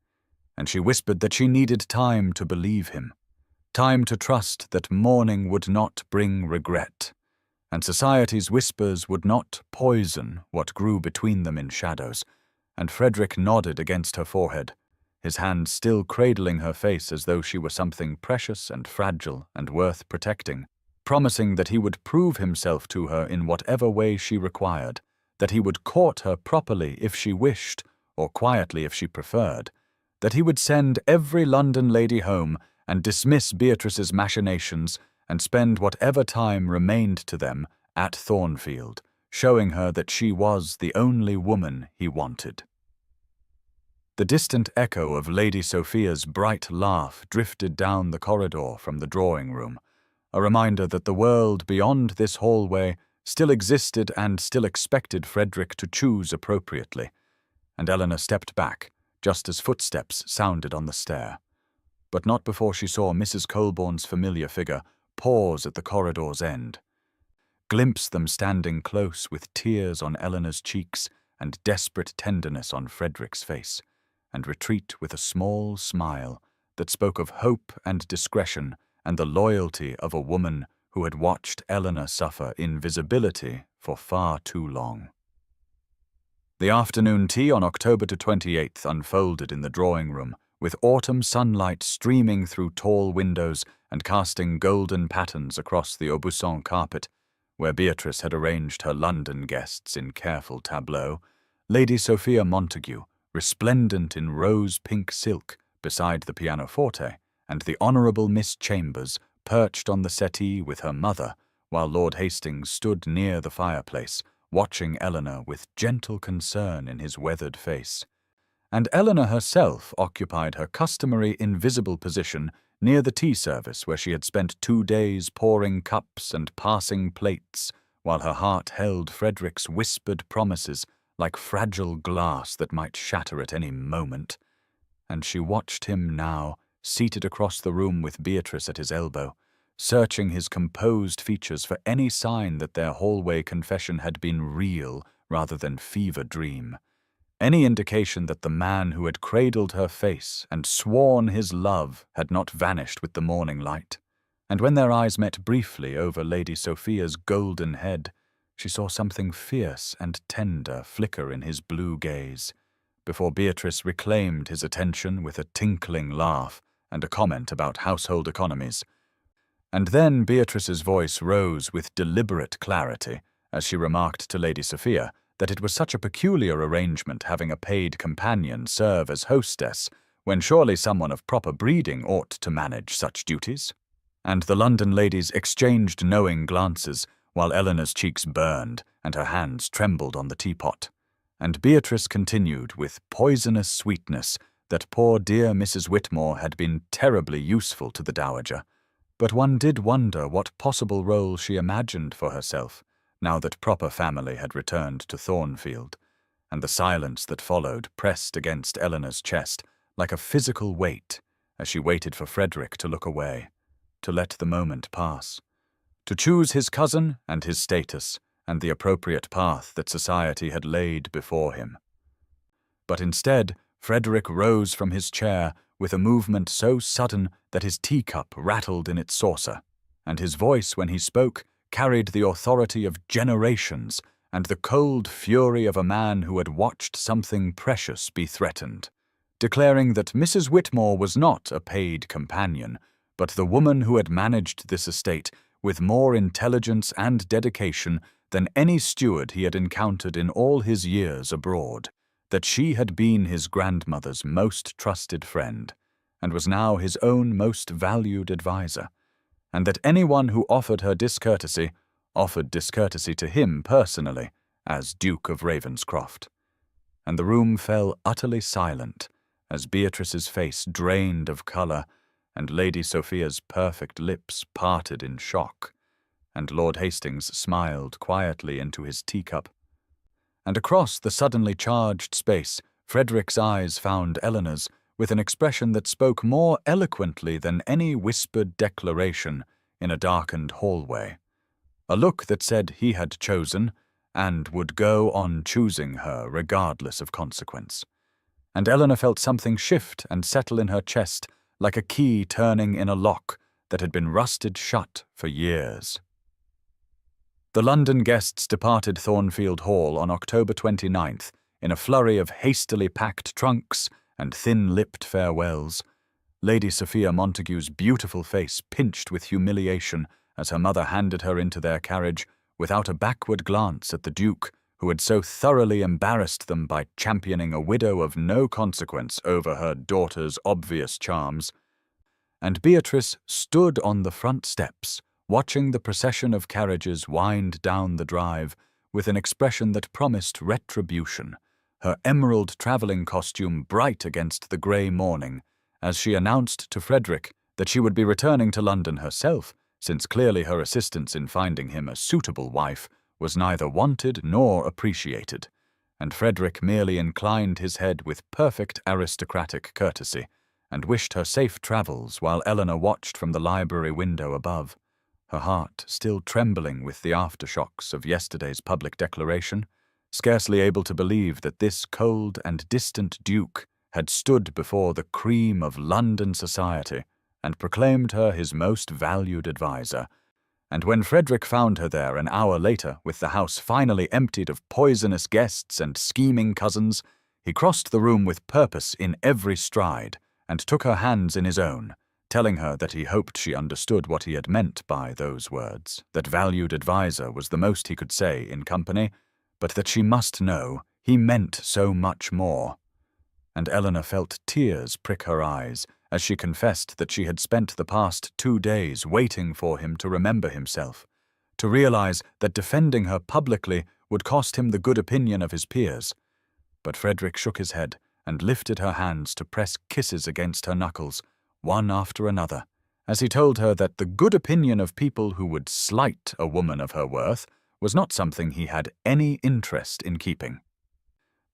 and she whispered that she needed time to believe him, time to trust that mourning would not bring regret, and society's whispers would not poison what grew between them in shadows, and Frederick nodded against her forehead, his hand still cradling her face as though she were something precious and fragile and worth protecting, promising that he would prove himself to her in whatever way she required, that he would court her properly if she wished, or quietly if she preferred, that he would send every London lady home and dismiss Beatrice's machinations and spend whatever time remained to them at Thornfield, showing her that she was the only woman he wanted. The distant echo of Lady Sophia's bright laugh drifted down the corridor from the drawing-room, a reminder that the world beyond this hallway still existed and still expected Frederick to choose appropriately, and Eleanor stepped back, just as footsteps sounded on the stair, but not before she saw Mrs. Colborne's familiar figure pause at the corridor's end, glimpse them standing close with tears on Eleanor's cheeks and desperate tenderness on Frederick's face, and retreat with a small smile that spoke of hope and discretion and the loyalty of a woman who had watched Eleanor suffer invisibility for far too long. The afternoon tea on October 28th unfolded in the drawing-room, with autumn sunlight streaming through tall windows and casting golden patterns across the Aubusson carpet, where Beatrice had arranged her London guests in careful tableau. Lady Sophia Montague, resplendent in rose-pink silk, beside the pianoforte, and the Honourable Miss Chambers perched on the settee with her mother, while Lord Hastings stood near the fireplace, watching Eleanor with gentle concern in his weathered face. And Eleanor herself occupied her customary invisible position near the tea service, where she had spent 2 days pouring cups and passing plates, while her heart held Frederick's whispered promises like fragile glass that might shatter at any moment. And she watched him now, seated across the room with Beatrice at his elbow, searching his composed features for any sign that their hallway confession had been real rather than fever dream, any indication that the man who had cradled her face and sworn his love had not vanished with the morning light. And when their eyes met briefly over Lady Sophia's golden head, she saw something fierce and tender flicker in his blue gaze, before Beatrice reclaimed his attention with a tinkling laugh and a comment about household economies. And then Beatrice's voice rose with deliberate clarity as she remarked to Lady Sophia that it was such a peculiar arrangement having a paid companion serve as hostess, when surely someone of proper breeding ought to manage such duties. And the London ladies exchanged knowing glances, while Eleanor's cheeks burned and her hands trembled on the teapot. And Beatrice continued with poisonous sweetness that poor dear Mrs. Whitmore had been terribly useful to the dowager, but one did wonder what possible role she imagined for herself, now that proper family had returned to Thornfield, and the silence that followed pressed against Eleanor's chest like a physical weight as she waited for Frederick to look away, to let the moment pass, to choose his cousin and his status and the appropriate path that society had laid before him. But instead, Frederick rose from his chair with a movement so sudden that his teacup rattled in its saucer, and his voice, when he spoke, carried the authority of generations and the cold fury of a man who had watched something precious be threatened, declaring that Mrs. Whitmore was not a paid companion, but the woman who had managed this estate with more intelligence and dedication than any steward he had encountered in all his years abroad, that she had been his grandmother's most trusted friend, and was now his own most valued adviser, and that anyone who offered her discourtesy offered discourtesy to him personally, as Duke of Ravenscroft. And the room fell utterly silent, as Beatrice's face drained of colour, and Lady Sophia's perfect lips parted in shock, and Lord Hastings smiled quietly into his teacup. And across the suddenly charged space, Frederick's eyes found Eleanor's with an expression that spoke more eloquently than any whispered declaration in a darkened hallway, a look that said he had chosen, and would go on choosing her regardless of consequence. And Eleanor felt something shift and settle in her chest like a key turning in a lock that had been rusted shut for years. The London guests departed Thornfield Hall on October 29th in a flurry of hastily packed trunks and thin-lipped farewells. Lady Sophia Montague's beautiful face pinched with humiliation as her mother handed her into their carriage without a backward glance at the Duke, who had so thoroughly embarrassed them by championing a widow of no consequence over her daughter's obvious charms. And Beatrice stood on the front steps, watching the procession of carriages wind down the drive with an expression that promised retribution, her emerald travelling costume bright against the grey morning, as she announced to Frederick that she would be returning to London herself, since clearly her assistance in finding him a suitable wife was neither wanted nor appreciated, and Frederick merely inclined his head with perfect aristocratic courtesy, and wished her safe travels while Eleanor watched from the library window above, her heart still trembling with the aftershocks of yesterday's public declaration, scarcely able to believe that this cold and distant Duke had stood before the cream of London society and proclaimed her his most valued adviser. And when Frederick found her there an hour later, with the house finally emptied of poisonous guests and scheming cousins, he crossed the room with purpose in every stride, and took her hands in his own, telling her that he hoped she understood what he had meant by those words, that valued adviser was the most he could say in company, but that she must know he meant so much more. And Eleanor felt tears prick her eyes as she confessed that she had spent the past 2 days waiting for him to remember himself, to realize that defending her publicly would cost him the good opinion of his peers. But Frederick shook his head and lifted her hands to press kisses against her knuckles, one after another, as he told her that the good opinion of people who would slight a woman of her worth was not something he had any interest in keeping.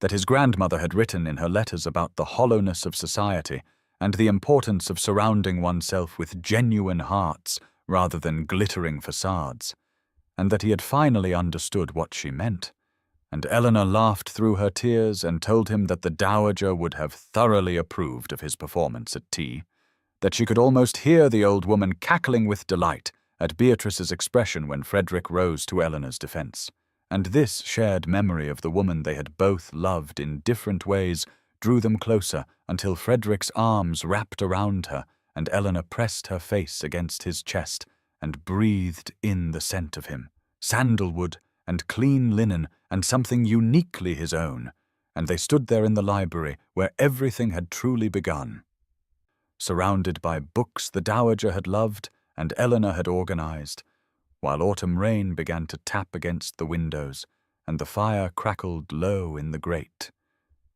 That his grandmother had written in her letters about the hollowness of society and the importance of surrounding oneself with genuine hearts rather than glittering facades, and that he had finally understood what she meant. And Eleanor laughed through her tears and told him that the dowager would have thoroughly approved of his performance at tea, that she could almost hear the old woman cackling with delight at Beatrice's expression when Frederick rose to Eleanor's defence, and this shared memory of the woman they had both loved in different ways drew them closer until Frederick's arms wrapped around her and Eleanor pressed her face against his chest and breathed in the scent of him, sandalwood and clean linen and something uniquely his own, and they stood there in the library where everything had truly begun. Surrounded by books the dowager had loved and Eleanor had organized, while autumn rain began to tap against the windows and the fire crackled low in the grate,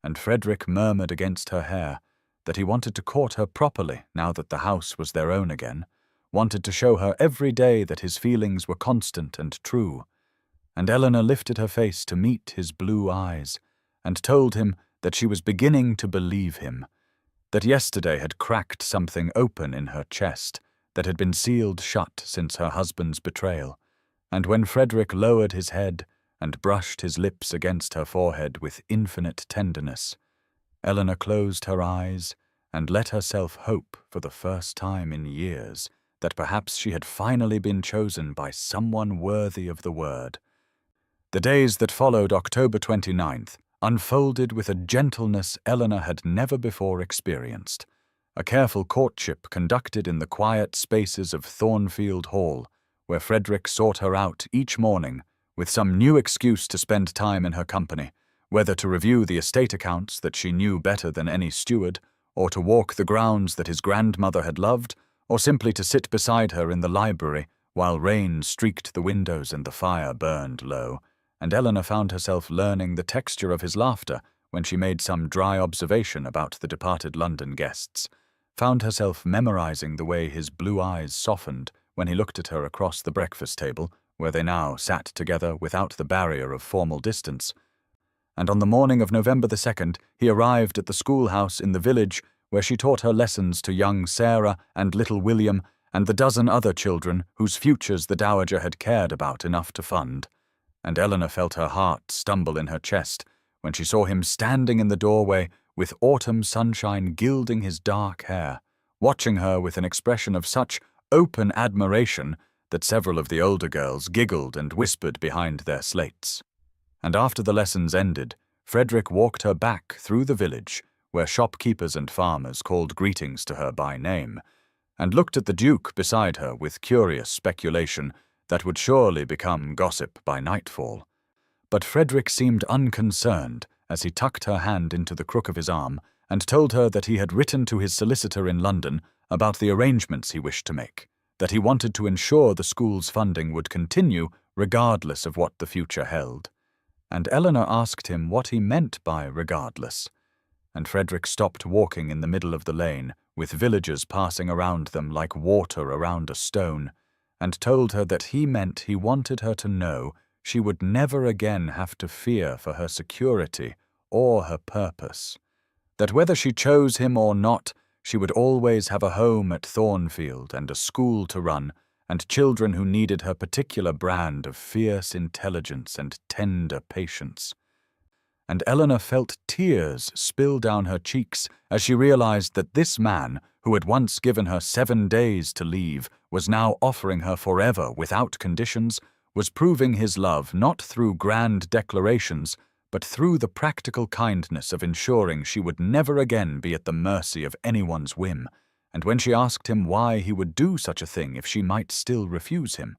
and Frederick murmured against her hair that he wanted to court her properly now that the house was their own again, wanted to show her every day that his feelings were constant and true, and Eleanor lifted her face to meet his blue eyes and told him that she was beginning to believe him, that yesterday had cracked something open in her chest that had been sealed shut since her husband's betrayal, and when Frederick lowered his head and brushed his lips against her forehead with infinite tenderness, Eleanor closed her eyes and let herself hope for the first time in years that perhaps she had finally been chosen by someone worthy of the word. The days that followed October 29th unfolded with a gentleness Eleanor had never before experienced. A careful courtship conducted in the quiet spaces of Thornfield Hall, where Frederick sought her out each morning with some new excuse to spend time in her company, whether to review the estate accounts that she knew better than any steward, or to walk the grounds that his grandmother had loved, or simply to sit beside her in the library while rain streaked the windows and the fire burned low, and Eleanor found herself learning the texture of his laughter when she made some dry observation about the departed London guests, found herself memorizing the way his blue eyes softened when he looked at her across the breakfast table, where they now sat together without the barrier of formal distance. And on the morning of November the 2nd, he arrived at the schoolhouse in the village where she taught her lessons to young Sarah and little William and the dozen other children whose futures the dowager had cared about enough to fund. And Eleanor felt her heart stumble in her chest when she saw him standing in the doorway with autumn sunshine gilding his dark hair, watching her with an expression of such open admiration that several of the older girls giggled and whispered behind their slates. And after the lessons ended, Frederick walked her back through the village, where shopkeepers and farmers called greetings to her by name, and looked at the Duke beside her with curious speculation that would surely become gossip by nightfall. But Frederick seemed unconcerned as he tucked her hand into the crook of his arm and told her that he had written to his solicitor in London about the arrangements he wished to make, that he wanted to ensure the school's funding would continue regardless of what the future held. And Eleanor asked him what he meant by regardless, and Frederick stopped walking in the middle of the lane, with villagers passing around them like water around a stone, and told her that he meant he wanted her to know she would never again have to fear for her security or her purpose, that whether she chose him or not, she would always have a home at Thornfield and a school to run, and children who needed her particular brand of fierce intelligence and tender patience. And Eleanor felt tears spill down her cheeks as she realized that this man, who had once given her 7 days to leave, was now offering her forever without conditions, was proving his love not through grand declarations, but through the practical kindness of ensuring she would never again be at the mercy of anyone's whim, and when she asked him why he would do such a thing if she might still refuse him,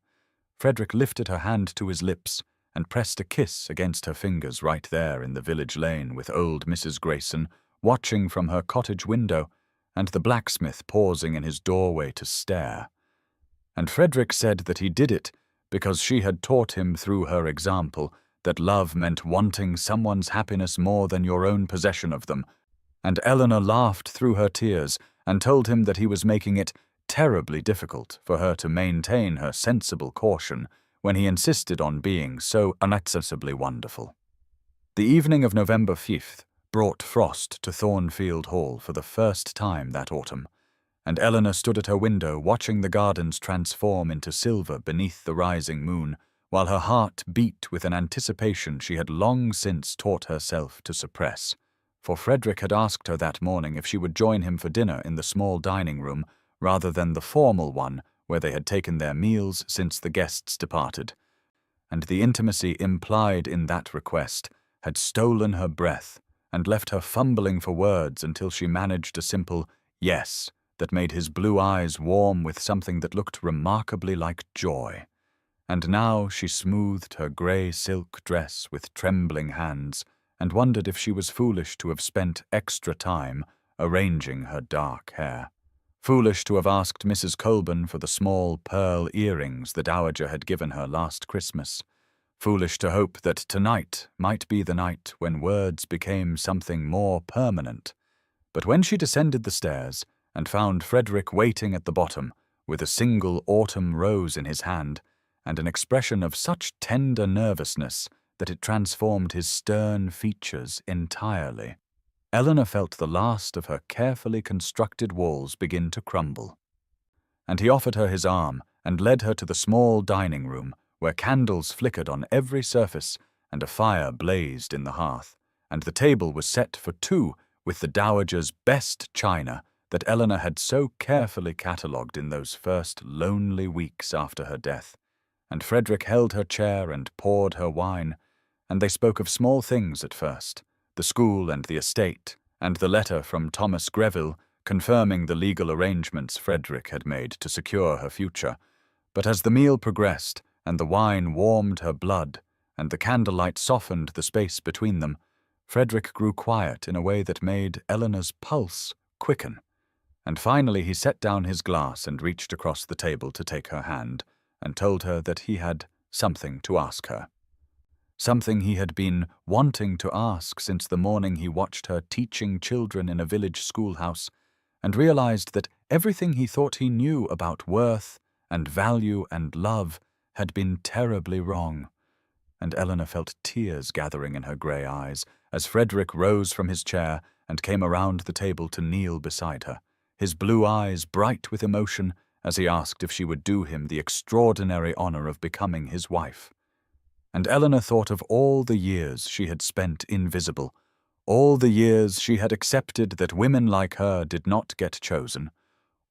Frederick lifted her hand to his lips and pressed a kiss against her fingers right there in the village lane with old Mrs. Grayson watching from her cottage window and the blacksmith pausing in his doorway to stare. And Frederick said that he did it because she had taught him through her example that love meant wanting someone's happiness more than your own possession of them, and Eleanor laughed through her tears and told him that he was making it terribly difficult for her to maintain her sensible caution when he insisted on being so inaccessibly wonderful. The evening of November 5th brought frost to Thornfield Hall for the first time that autumn, and Eleanor stood at her window watching the gardens transform into silver beneath the rising moon, while her heart beat with an anticipation she had long since taught herself to suppress. For Frederick had asked her that morning if she would join him for dinner in the small dining room rather than the formal one where they had taken their meals since the guests departed, and the intimacy implied in that request had stolen her breath and left her fumbling for words until she managed a simple yes that made his blue eyes warm with something that looked remarkably like joy. And now she smoothed her grey silk dress with trembling hands and wondered if she was foolish to have spent extra time arranging her dark hair. Foolish to have asked Mrs. Colburn for the small pearl earrings the Dowager had given her last Christmas. Foolish to hope that tonight might be the night when words became something more permanent. But when she descended the stairs and found Frederick waiting at the bottom with a single autumn rose in his hand and an expression of such tender nervousness that it transformed his stern features entirely, Eleanor felt the last of her carefully constructed walls begin to crumble. And he offered her his arm and led her to the small dining room where candles flickered on every surface and a fire blazed in the hearth, and the table was set for two with the Dowager's best china that Eleanor had so carefully catalogued in those first lonely weeks after her death. And Frederick held her chair and poured her wine, and they spoke of small things at first, the school and the estate, and the letter from Thomas Greville confirming the legal arrangements Frederick had made to secure her future. But as the meal progressed, and the wine warmed her blood, and the candlelight softened the space between them, Frederick grew quiet in a way that made Eleanor's pulse quicken. And finally he set down his glass and reached across the table to take her hand, and told her that he had something to ask her. Something he had been wanting to ask since the morning he watched her teaching children in a village schoolhouse, and realized that everything he thought he knew about worth and value and love had been terribly wrong. And Eleanor felt tears gathering in her grey eyes as Frederick rose from his chair and came around the table to kneel beside her, his blue eyes bright with emotion as he asked if she would do him the extraordinary honor of becoming his wife. And Eleanor thought of all the years she had spent invisible, all the years she had accepted that women like her did not get chosen,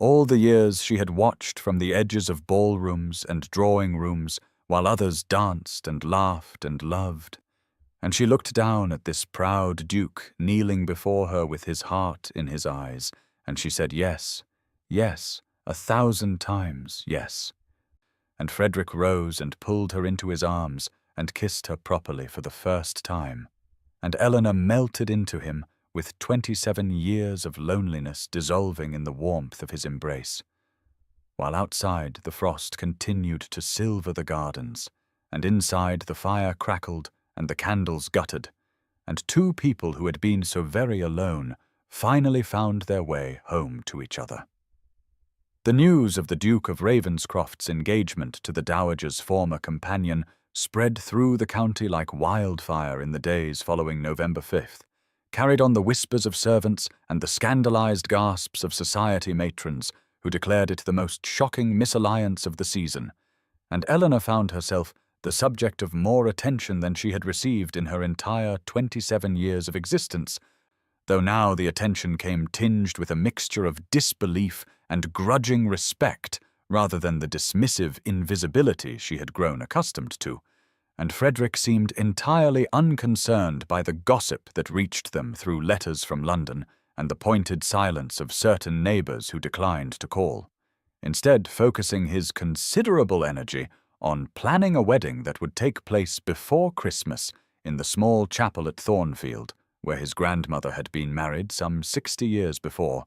all the years she had watched from the edges of ballrooms and drawing rooms while others danced and laughed and loved. And she looked down at this proud duke kneeling before her with his heart in his eyes, and she said yes, yes, 1,000 times yes. And Frederick rose and pulled her into his arms and kissed her properly for the first time, and Eleanor melted into him with 27 years of loneliness dissolving in the warmth of his embrace, while outside the frost continued to silver the gardens, and inside the fire crackled and the candles guttered, and two people who had been so very alone finally found their way home to each other. The news of the Duke of Ravenscroft's engagement to the Dowager's former companion spread through the county like wildfire in the days following November 5th, carried on the whispers of servants and the scandalized gasps of society matrons who declared it the most shocking misalliance of the season, and Eleanor found herself the subject of more attention than she had received in her entire 27 years of existence, though now the attention came tinged with a mixture of disbelief and grudging respect rather than the dismissive invisibility she had grown accustomed to, and Frederick seemed entirely unconcerned by the gossip that reached them through letters from London and the pointed silence of certain neighbours who declined to call, instead focusing his considerable energy on planning a wedding that would take place before Christmas in the small chapel at Thornfield, where his grandmother had been married some 60 years before,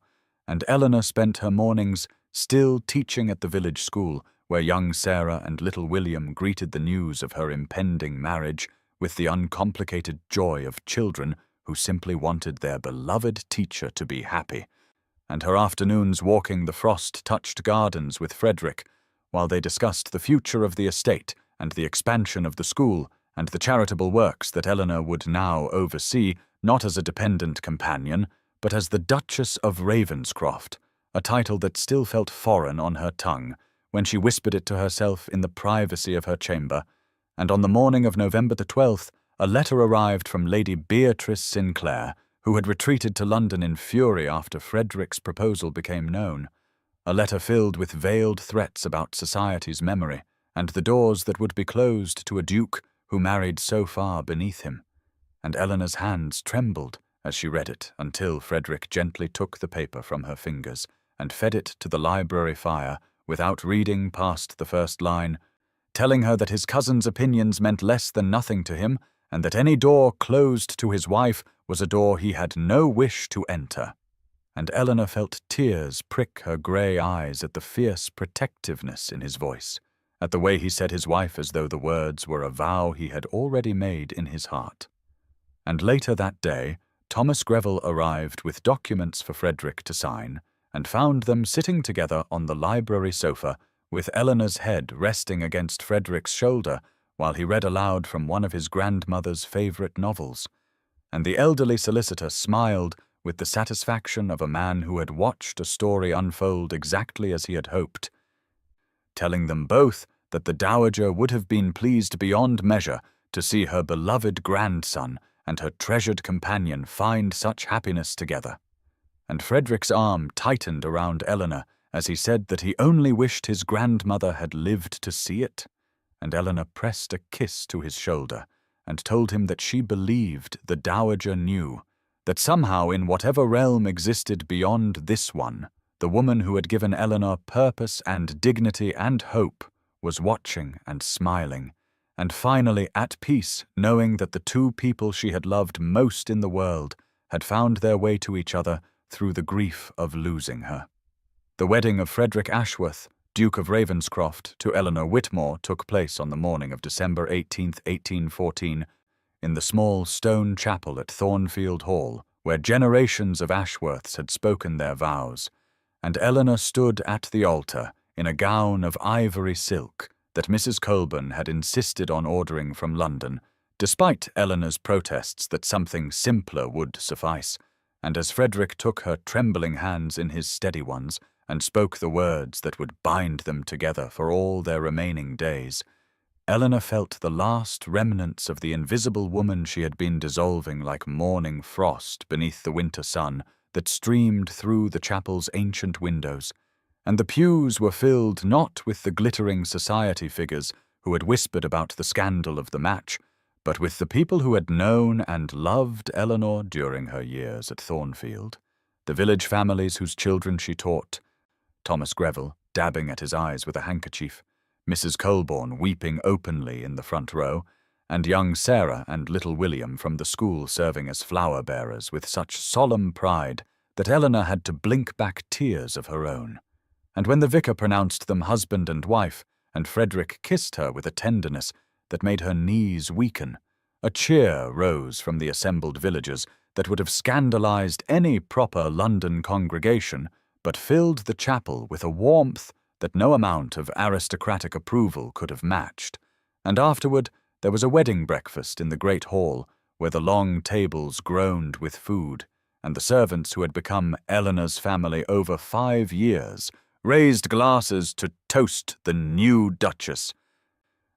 and Eleanor spent her mornings still teaching at the village school, where young Sarah and little William greeted the news of her impending marriage with the uncomplicated joy of children who simply wanted their beloved teacher to be happy, and her afternoons walking the frost-touched gardens with Frederick, while they discussed the future of the estate and the expansion of the school and the charitable works that Eleanor would now oversee, not as a dependent companion, but as the Duchess of Ravenscroft, a title that still felt foreign on her tongue when she whispered it to herself in the privacy of her chamber. And on the morning of November the 12th, a letter arrived from Lady Beatrice Sinclair, who had retreated to London in fury after Frederick's proposal became known, a letter filled with veiled threats about society's memory and the doors that would be closed to a duke who married so far beneath him. And Eleanor's hands trembled as she read it until Frederick gently took the paper from her fingers and fed it to the library fire without reading past the first line, telling her that his cousin's opinions meant less than nothing to him, and that any door closed to his wife was a door he had no wish to enter. And Eleanor felt tears prick her grey eyes at the fierce protectiveness in his voice, at the way he said his wife as though the words were a vow he had already made in his heart. And later that day, Thomas Greville arrived with documents for Frederick to sign, and found them sitting together on the library sofa, with Eleanor's head resting against Frederick's shoulder while he read aloud from one of his grandmother's favourite novels. And the elderly solicitor smiled with the satisfaction of a man who had watched a story unfold exactly as he had hoped, telling them both that the dowager would have been pleased beyond measure to see her beloved grandson and her treasured companion find such happiness together. And Frederick's arm tightened around Eleanor as he said that he only wished his grandmother had lived to see it, and Eleanor pressed a kiss to his shoulder and told him that she believed the dowager knew, that somehow in whatever realm existed beyond this one, the woman who had given Eleanor purpose and dignity and hope was watching and smiling, and finally at peace, knowing that the two people she had loved most in the world had found their way to each other through the grief of losing her. The wedding of Frederick Ashworth, Duke of Ravenscroft, to Eleanor Whitmore took place on the morning of December 18, 1814, in the small stone chapel at Thornfield Hall, where generations of Ashworths had spoken their vows, and Eleanor stood at the altar in a gown of ivory silk that Mrs. Colburn had insisted on ordering from London, despite Eleanor's protests that something simpler would suffice, and as Frederick took her trembling hands in his steady ones and spoke the words that would bind them together for all their remaining days, Eleanor felt the last remnants of the invisible woman she had been dissolving like morning frost beneath the winter sun that streamed through the chapel's ancient windows, and the pews were filled not with the glittering society figures who had whispered about the scandal of the match, but with the people who had known and loved Eleanor during her years at Thornfield, the village families whose children she taught, Thomas Greville dabbing at his eyes with a handkerchief, Mrs. Colborne weeping openly in the front row, and young Sarah and little William from the school serving as flower-bearers with such solemn pride that Eleanor had to blink back tears of her own. And when the vicar pronounced them husband and wife, and Frederick kissed her with a tenderness that made her knees weaken, a cheer rose from the assembled villagers that would have scandalized any proper London congregation, but filled the chapel with a warmth that no amount of aristocratic approval could have matched. And afterward there was a wedding breakfast in the great hall, where the long tables groaned with food, and the servants who had become Eleanor's family over 5 years raised glasses to toast the new Duchess,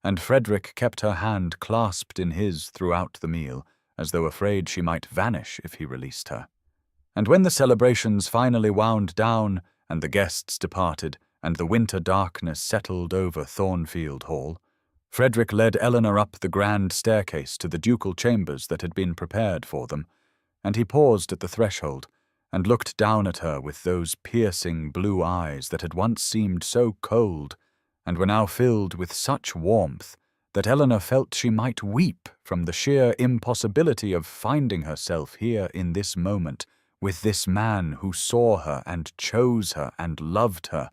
and Frederick kept her hand clasped in his throughout the meal, as though afraid she might vanish if he released her. And when the celebrations finally wound down, and the guests departed, and the winter darkness settled over Thornfield Hall, Frederick led Eleanor up the grand staircase to the ducal chambers that had been prepared for them, and he paused at the threshold, and looked down at her with those piercing blue eyes that had once seemed so cold, and were now filled with such warmth that Eleanor felt she might weep from the sheer impossibility of finding herself here in this moment with this man who saw her and chose her and loved her.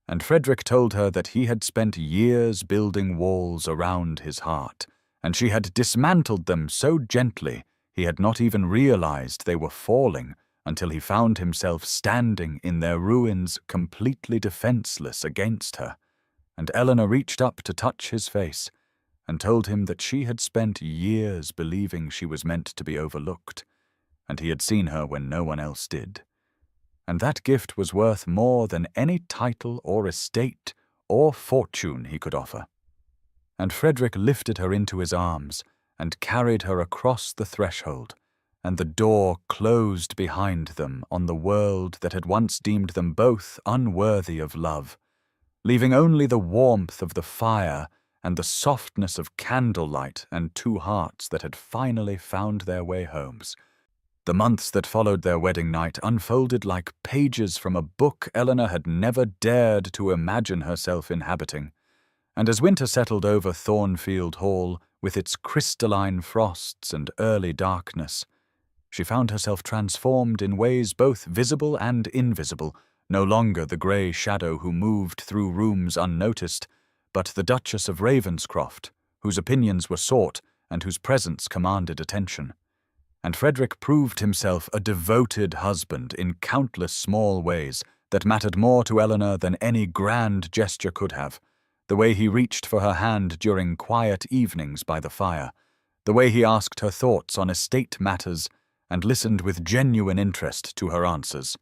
And Frederick told her that he had spent years building walls around his heart, and she had dismantled them so gently he had not even realized they were falling until he found himself standing in their ruins completely defenseless against her. And Eleanor reached up to touch his face, and told him that she had spent years believing she was meant to be overlooked, and he had seen her when no one else did. And that gift was worth more than any title or estate or fortune he could offer. And Frederick lifted her into his arms and carried her across the threshold, and the door closed behind them on the world that had once deemed them both unworthy of love, leaving only the warmth of the fire and the softness of candlelight and two hearts that had finally found their way homes. The months that followed their wedding night unfolded like pages from a book Eleanor had never dared to imagine herself inhabiting. And as winter settled over Thornfield Hall, with its crystalline frosts and early darkness, she found herself transformed in ways both visible and invisible, no longer the grey shadow who moved through rooms unnoticed, but the Duchess of Ravenscroft, whose opinions were sought and whose presence commanded attention. And Frederick proved himself a devoted husband in countless small ways that mattered more to Eleanor than any grand gesture could have. The way he reached for her hand during quiet evenings by the fire, the way he asked her thoughts on estate matters and listened with genuine interest to her answers,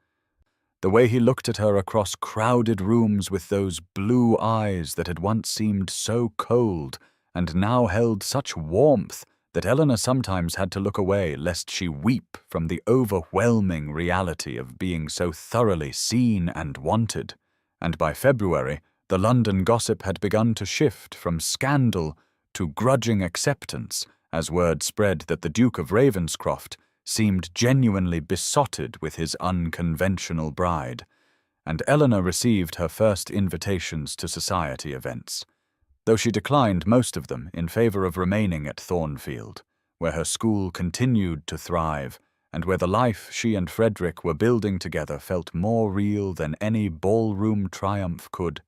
the way he looked at her across crowded rooms with those blue eyes that had once seemed so cold and now held such warmth that Eleanor sometimes had to look away lest she weep from the overwhelming reality of being so thoroughly seen and wanted. And by February, the London gossip had begun to shift from scandal to grudging acceptance, as word spread that the Duke of Ravenscroft seemed genuinely besotted with his unconventional bride, and Eleanor received her first invitations to society events, though she declined most of them in favour of remaining at Thornfield, where her school continued to thrive, and where the life she and Frederick were building together felt more real than any ballroom triumph could.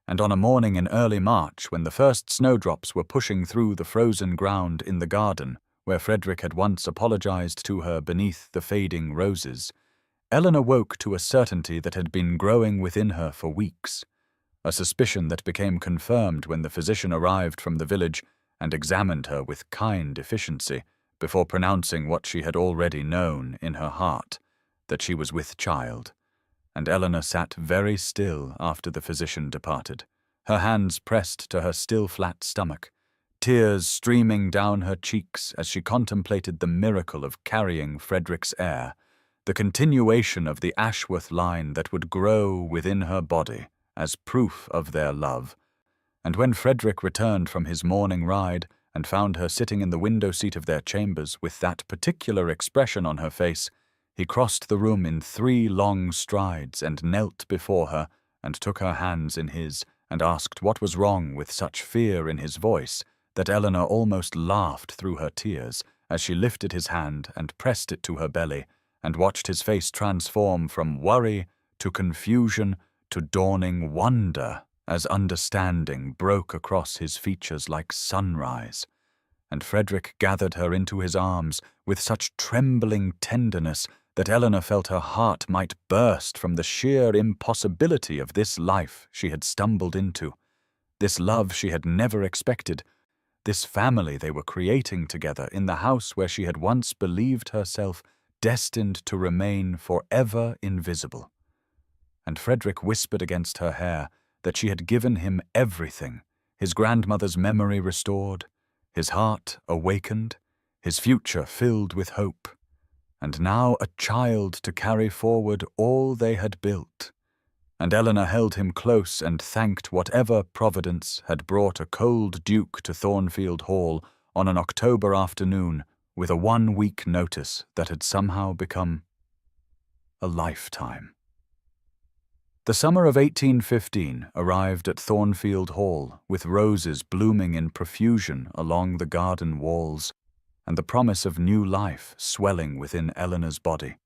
And on a morning in early March, when the first snowdrops were pushing through the frozen ground in the garden, where Frederick had once apologized to her beneath the fading roses, Eleanor woke to a certainty that had been growing within her for weeks, a suspicion that became confirmed when the physician arrived from the village and examined her with kind efficiency before pronouncing what she had already known in her heart, that she was with child. And Eleanor sat very still after the physician departed, her hands pressed to her still flat stomach, tears streaming down her cheeks as she contemplated the miracle of carrying Frederick's heir, the continuation of the Ashworth line that would grow within her body as proof of their love. And when Frederick returned from his morning ride and found her sitting in the window seat of their chambers with that particular expression on her face, he crossed the room in 3 long strides and knelt before her and took her hands in his and asked what was wrong with such fear in his voice that Eleanor almost laughed through her tears as she lifted his hand and pressed it to her belly and watched his face transform from worry to confusion to dawning wonder as understanding broke across his features like sunrise. And Frederick gathered her into his arms with such trembling tenderness that Eleanor felt her heart might burst from the sheer impossibility of this life she had stumbled into, this love she had never expected, this family they were creating together in the house where she had once believed herself destined to remain forever invisible. And Frederick whispered against her hair that she had given him everything, his grandmother's memory restored, his heart awakened, his future filled with hope, and now a child to carry forward all they had built. And Eleanor held him close and thanked whatever Providence had brought a cold duke to Thornfield Hall on an October afternoon with a 1-week notice that had somehow become a lifetime. The summer of 1815 arrived at Thornfield Hall with roses blooming in profusion along the garden walls and the promise of new life swelling within Eleanor's body.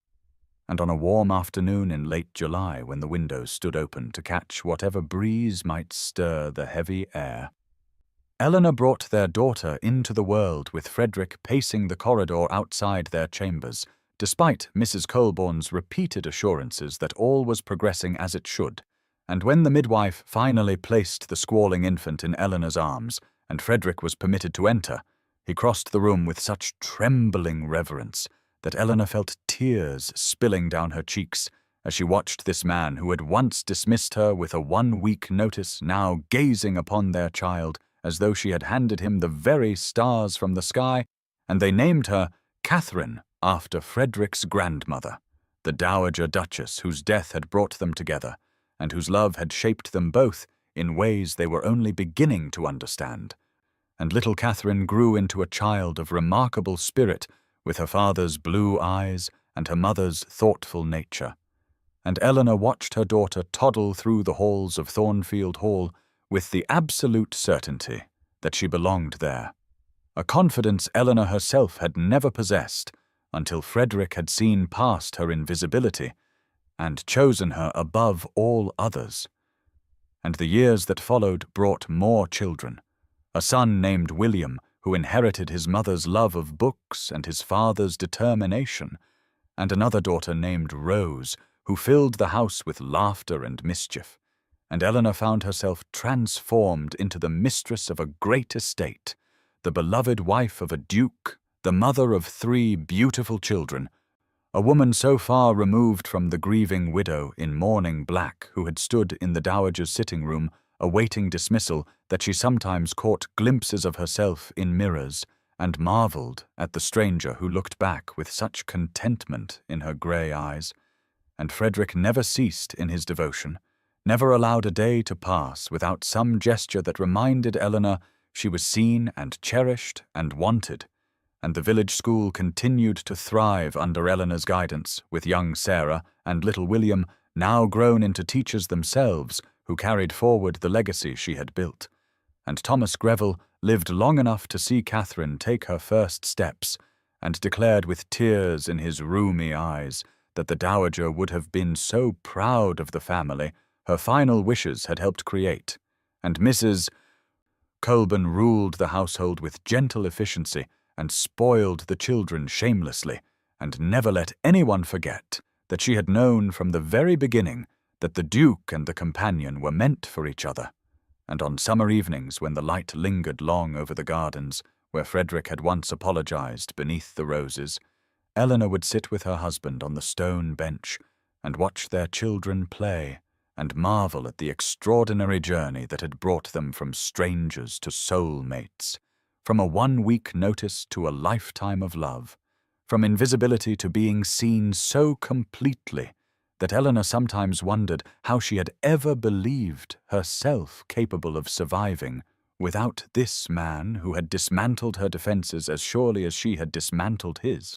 And on a warm afternoon in late July, when the windows stood open to catch whatever breeze might stir the heavy air, Eleanor brought their daughter into the world with Frederick pacing the corridor outside their chambers, despite Mrs. Colborne's repeated assurances that all was progressing as it should. And when the midwife finally placed the squalling infant in Eleanor's arms, and Frederick was permitted to enter, he crossed the room with such trembling reverence that Eleanor felt tears spilling down her cheeks as she watched this man who had once dismissed her with a 1-week notice now gazing upon their child as though she had handed him the very stars from the sky, and they named her Catherine after Frederick's grandmother, the Dowager Duchess whose death had brought them together, and whose love had shaped them both in ways they were only beginning to understand. And little Catherine grew into a child of remarkable spirit, with her father's blue eyes and her mother's thoughtful nature. And Eleanor watched her daughter toddle through the halls of Thornfield Hall with the absolute certainty that she belonged there, a confidence Eleanor herself had never possessed until Frederick had seen past her invisibility and chosen her above all others. And the years that followed brought more children, a son named William, who inherited his mother's love of books and his father's determination, and another daughter named Rose, who filled the house with laughter and mischief. And Eleanor found herself transformed into the mistress of a great estate, the beloved wife of a duke, the mother of 3 beautiful children, a woman so far removed from the grieving widow in mourning black who had stood in the dowager's sitting room awaiting dismissal that she sometimes caught glimpses of herself in mirrors and marveled at the stranger who looked back with such contentment in her grey eyes. And Frederick never ceased in his devotion, never allowed a day to pass without some gesture that reminded Eleanor she was seen and cherished and wanted. And the village school continued to thrive under Eleanor's guidance, with young Sarah and little William now grown into teachers themselves who carried forward the legacy she had built. And Thomas Greville lived long enough to see Catherine take her first steps, and declared with tears in his rheumy eyes that the dowager would have been so proud of the family her final wishes had helped create. And Mrs. Colburn ruled the household with gentle efficiency and spoiled the children shamelessly, and never let anyone forget that she had known from the very beginning that the Duke and the companion were meant for each other. And on summer evenings, when the light lingered long over the gardens, where Frederick had once apologized beneath the roses, Eleanor would sit with her husband on the stone bench and watch their children play, and marvel at the extraordinary journey that had brought them from strangers to soul-mates, from a 1-week notice to a lifetime of love, from invisibility to being seen so completely that Eleanor sometimes wondered how she had ever believed herself capable of surviving without this man who had dismantled her defenses as surely as she had dismantled his.